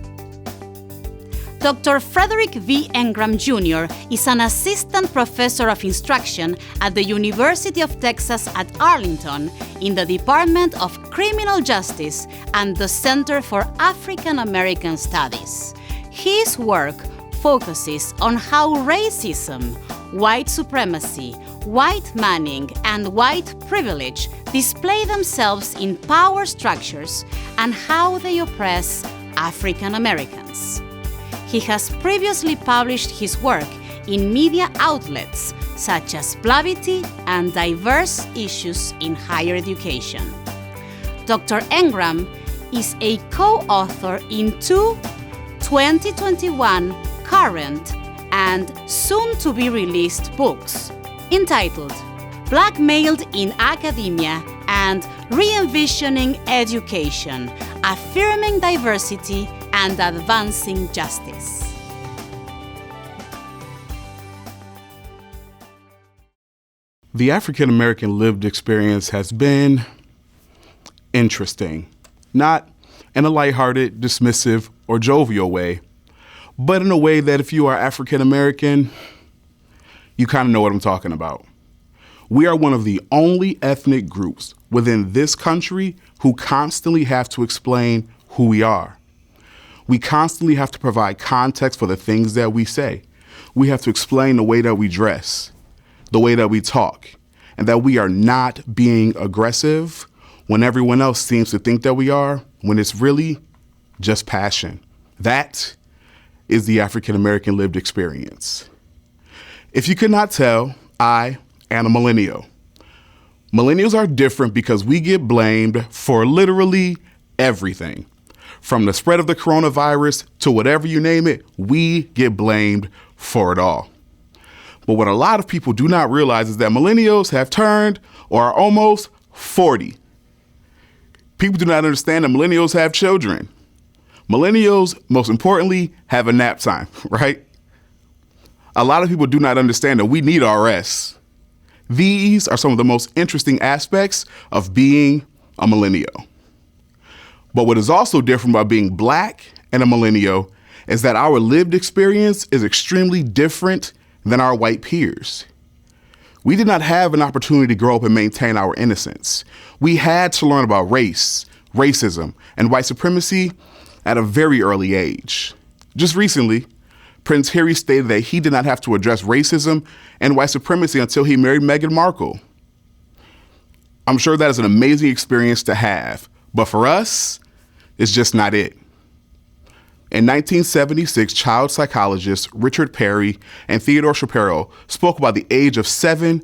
Dr. Frederick V. Engram Jr. is an assistant professor of instruction at the University of Texas at Arlington in the Department of Criminal Justice and the Center for African American Studies. His work focuses on how racism, white supremacy, white manning, and white privilege display themselves in power structures and how they oppress African Americans. He has previously published his work in media outlets such as Blavity and Diverse Issues in Higher Education. Dr. Engram is a co-author in two 2021 current and soon-to-be-released books entitled Blackmailed in Academia and Re-envisioning Education, Affirming Diversity and Advancing Justice. The African American lived experience has been interesting, not in a lighthearted, dismissive, or jovial way, but in a way that if you are African American, you kind of know what I'm talking about. We are one of the only ethnic groups within this country who constantly have to explain who we are. We constantly have to provide context for the things that we say. We have to explain the way that we dress, the way that we talk, and that we are not being aggressive when everyone else seems to think that we are, when it's really just passion. That is the African American lived experience. If you could not tell, I am a millennial. Millennials are different because we get blamed for literally everything. From the spread of the coronavirus to whatever you name it, we get blamed for it all. But what a lot of people do not realize is that millennials have turned or are almost 40. People do not understand that millennials have children. Millennials, most importantly, have a nap time, right? A lot of people do not understand that we need our rest. These are some of the most interesting aspects of being a millennial. But what is also different about being Black and a millennial is that our lived experience is extremely different than our white peers. We did not have an opportunity to grow up and maintain our innocence. We had to learn about race, racism, and white supremacy at a very early age. Just recently, Prince Harry stated that he did not have to address racism and white supremacy until he married Meghan Markle. I'm sure that is an amazing experience to have, but for us, it's just not it. In 1976, child psychologists Richard Perry and Theodore Shapiro spoke about the age of 7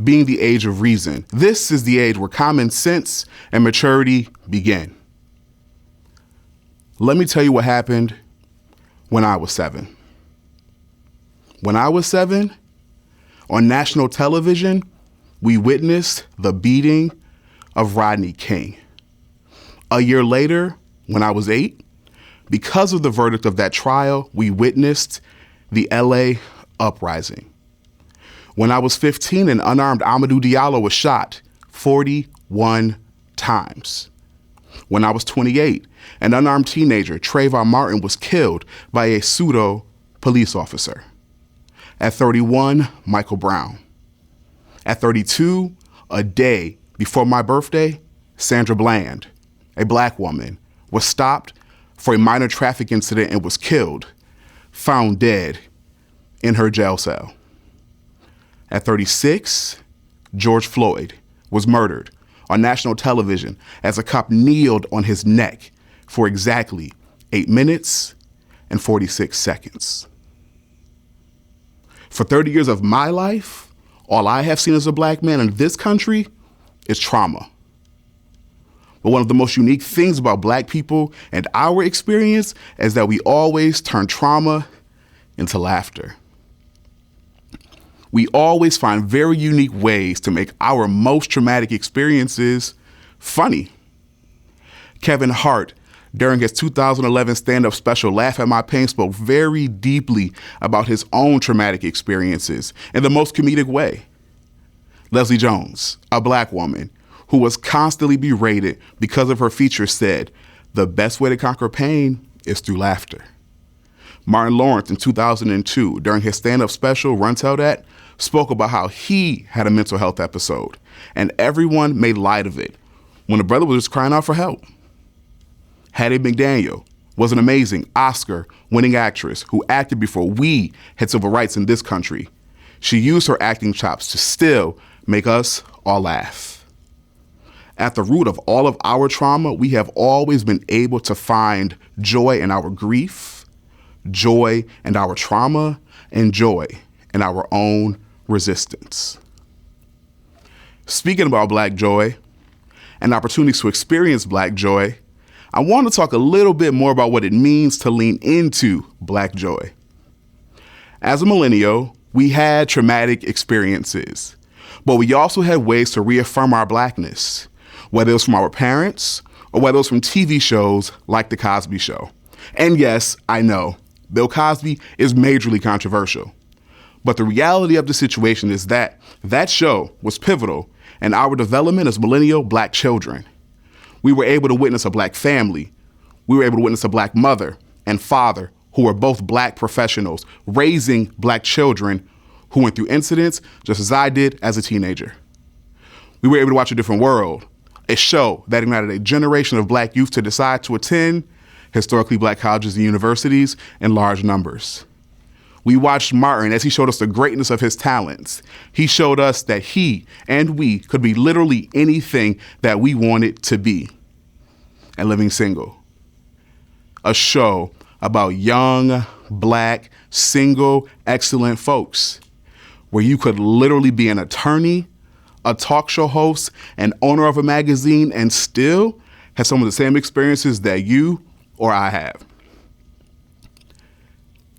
being the age of reason. This is the age where common sense and maturity begin. Let me tell you what happened when I was 7. When I was 7, on national television, we witnessed the beating of Rodney King. A year later, when I was 8, because of the verdict of that trial, we witnessed the LA uprising. When I was 15, an unarmed Amadou Diallo was shot 41 times. When I was 28, an unarmed teenager, Trayvon Martin, was killed by a pseudo police officer. At 31, Michael Brown. At 32, a day before my birthday, Sandra Bland, a Black woman, was stopped for a minor traffic incident and was killed, found dead in her jail cell. At 36, George Floyd was murdered on national television as a cop kneeled on his neck for exactly 8 minutes and 46 seconds. For 30 years of my life, all I have seen as a Black man in this country is trauma. But one of the most unique things about Black people and our experience is that we always turn trauma into laughter. we always find very unique ways to make our most traumatic experiences funny. Kevin Hart, during his 2011 stand-up special, Laugh at My Pain, spoke very deeply about his own traumatic experiences in the most comedic way. Leslie Jones, a Black woman who was constantly berated because of her features, said, "The best way to conquer pain is through laughter." Martin Lawrence in 2002, during his stand-up special, Run Tell That, spoke about how he had a mental health episode, and everyone made light of it when the brother was just crying out for help. Hattie Mcdaniel was an amazing Oscar-winning actress who acted before we had civil rights in this country. She used her acting chops to still make us all laugh. At the root of all of our trauma, we have always been able to find joy in our grief, joy in our trauma, and joy in our own resistance. Speaking about Black joy and opportunities to experience Black joy, I want to talk a little bit more about what it means to lean into Black joy. As a millennial, we had traumatic experiences, but we also had ways to reaffirm our Blackness, whether it was from our parents or whether it was from TV shows like The Cosby Show. And yes, I know, Bill Cosby is majorly controversial. But the reality of the situation is that that show was pivotal in our development as millennial Black children. We were able to witness a Black family. We were able to witness a Black mother and father who were both Black professionals raising Black children who went through incidents just as I did as a teenager. We were able to watch A Different World, a show that ignited a generation of Black youth to decide to attend historically Black colleges and universities in large numbers. We watched Martin as he showed us the greatness of his talents. He showed us that he and we could be literally anything that we wanted to be. And Living Single, a show about young, Black, single, excellent folks, where you could literally be an attorney, a talk show host, and owner of a magazine, and still have some of the same experiences that you or I have.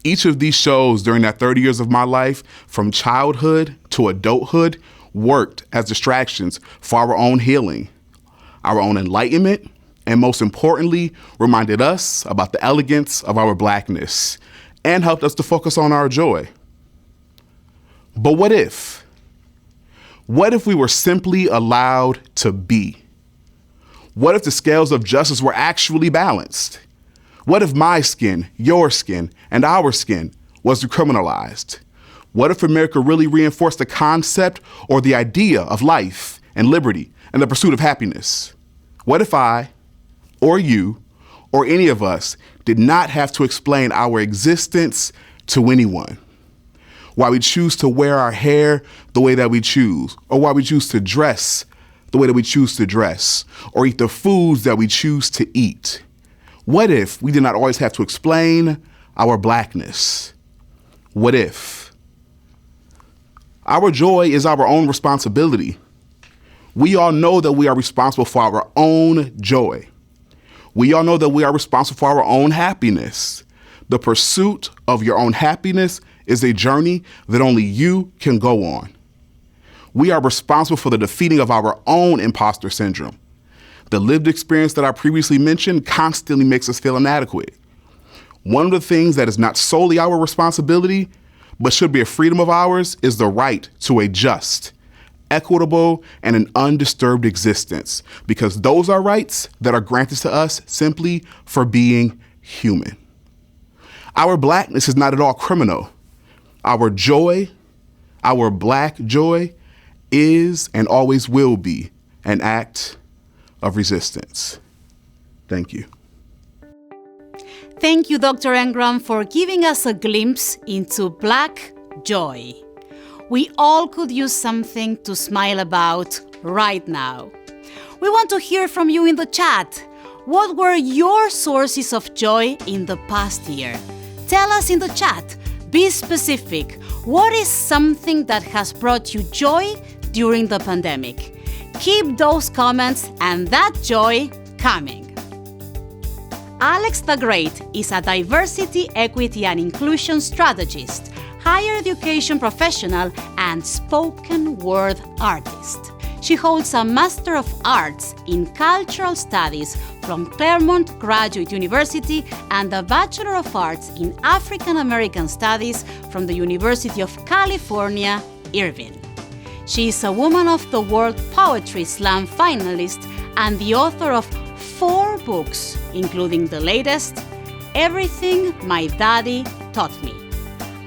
Each of these shows during that 30 years of my life, from childhood to adulthood, worked as distractions for our own healing, our own enlightenment, and most importantly, reminded us about the elegance of our Blackness and helped us to focus on our joy. But what if? What if we were simply allowed to be? What if the scales of justice were actually balanced? What if my skin, your skin, and our skin was decriminalized? What if America really reinforced the concept or the idea of life and liberty and the pursuit of happiness? What if I, or you, or any of us did not have to explain our existence to anyone? Why we choose to wear our hair the way that we choose, or why we choose to dress the way that we choose to dress, or eat the foods that we choose to eat? What if we did not always have to explain our Blackness? What if? Our joy is our own responsibility. We all know that we are responsible for our own joy. We all know that we are responsible for our own happiness. The pursuit of your own happiness is a journey that only you can go on. We are responsible for the defeating of our own imposter syndrome. The lived experience that I previously mentioned constantly makes us feel inadequate. One of the things that is not solely our responsibility, but should be a freedom of ours, is the right to a just, equitable, and an undisturbed existence, because those are rights that are granted to us simply for being human. Our Blackness is not at all criminal. Our joy, our Black joy, is and always will be an act of resistance. Thank you. Thank you, Dr. Engram, for giving us a glimpse into Black joy. We all could use something to smile about right now. We want to hear from you in the chat. What were your sources of joy in the past year? Tell us in the chat. Be specific. What is something that has brought you joy during the pandemic? Keep those comments and that joy coming. Alex the Great is a diversity, equity, and inclusion strategist, higher education professional and spoken word artist. She holds a Master of Arts in Cultural Studies from Claremont Graduate University and a Bachelor of Arts in African American Studies from the University of California, Irvine. She is a Woman of the World Poetry Slam finalist and the author of 4 books, including the latest, Everything My Daddy Taught Me.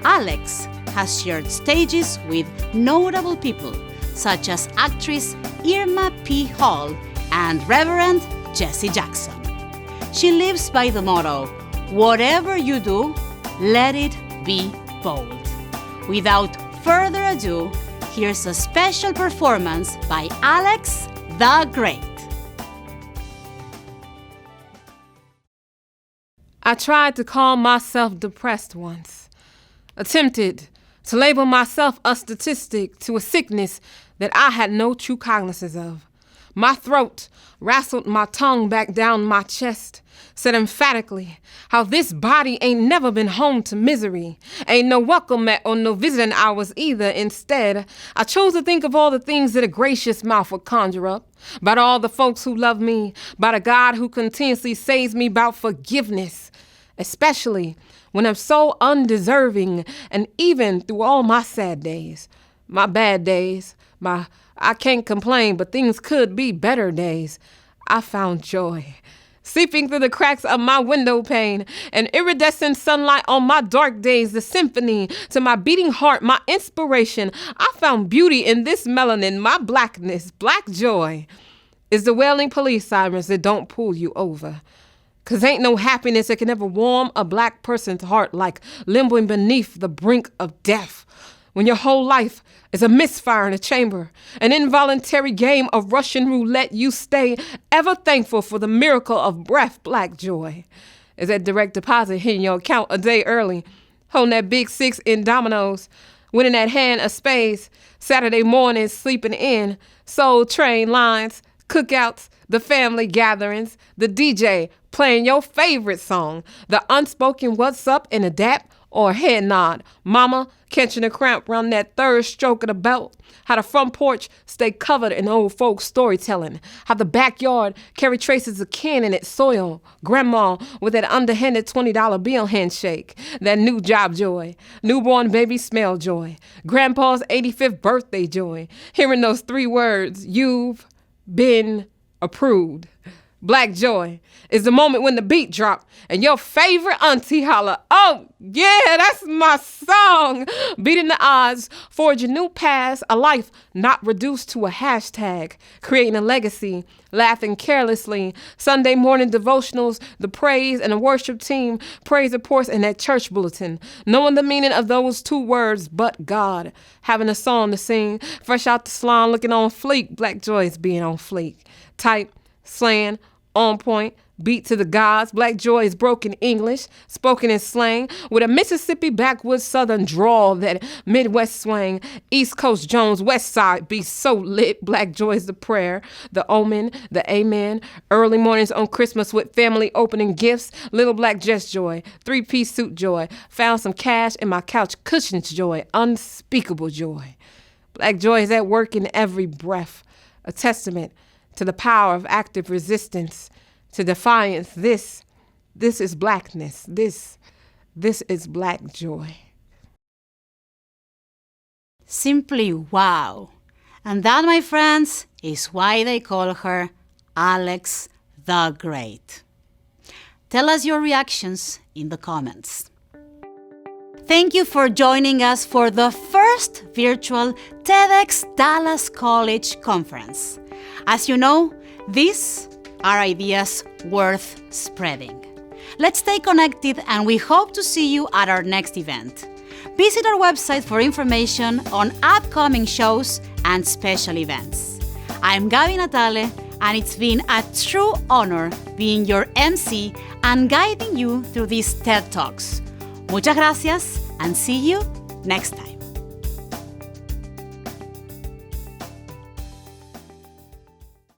Alex has shared stages with notable people such as actress Irma P. Hall and Reverend Jesse Jackson. She lives by the motto, whatever you do, let it be bold. Without further ado, here's a special performance by Alex the Great. I tried to call myself depressed once, attempted to label myself a statistic to a sickness that I had no true cognizance of. My throat wrestled my tongue back down my chest, said emphatically how this body ain't never been home to misery, ain't no welcome mat or no visiting hours either. Instead, I chose to think of all the things that a gracious mouth would conjure up, about all the folks who love me, about a God who continuously saves me, about forgiveness, especially when I'm so undeserving, and even through all my sad days, my bad days, my I can't complain, but things could be better days, I found joy. Seeping through the cracks of my window pane, and iridescent sunlight on my dark days, the symphony to my beating heart, my inspiration. I found beauty in this melanin, my blackness. Black joy is the wailing police sirens that don't pull you over. 'Cause ain't no happiness that can ever warm a black person's heart like limboing beneath the brink of death. When your whole life is a misfire in a chamber, an involuntary game of Russian roulette, you stay ever thankful for the miracle of breath. Black joy is that direct deposit hitting your account a day early, holding that big 6 in dominoes, winning that hand of spades, Saturday mornings sleeping in, soul train lines, cookouts, the family gatherings, the DJ playing your favorite song, the unspoken what's up in a dap or head nod, mama catching a cramp around that third stroke of the belt, how the front porch stay covered in old folks storytelling, how the backyard carry traces of kin in its soil, grandma with that underhanded $20 bill handshake, that new job joy, newborn baby smell joy, grandpa's 85th birthday joy, hearing those 3 words, you've been approved. Black joy is the moment when the beat drop and your favorite auntie holler, oh yeah, that's my song. Beating the odds, forge a new path, a life not reduced to a hashtag, creating a legacy, laughing carelessly, Sunday morning devotionals, the praise and the worship team, praise reports and that church bulletin, knowing the meaning of those 2 words, but God, having a song to sing, fresh out the salon looking on fleek, black joy is being on fleek, type, slang, on point, beat to the gods. Black joy is broken English, spoken in slang, with a Mississippi backwoods southern drawl, that Midwest swang, East Coast Jones, West Side be so lit. Black joy is the prayer, the omen, the amen. Early mornings on Christmas with family opening gifts. Little black dress joy, 3-piece suit joy. Found some cash in my couch cushions joy, unspeakable joy. Black joy is at work in every breath, a testament to the power of active resistance, to defiance. This is blackness. This is black joy. Simply wow. And that, my friends, is why they call her Alex the Great. Tell us your reactions in the comments. Thank you for joining us for the first virtual TEDxDallasCollege conference. As you know, these are ideas worth spreading. Let's stay connected, and we hope to see you at our next event. Visit our website for information on upcoming shows and special events. I'm Gaby Natale, and it's been a true honor being your MC and guiding you through these TED Talks. Muchas gracias, and see you next time.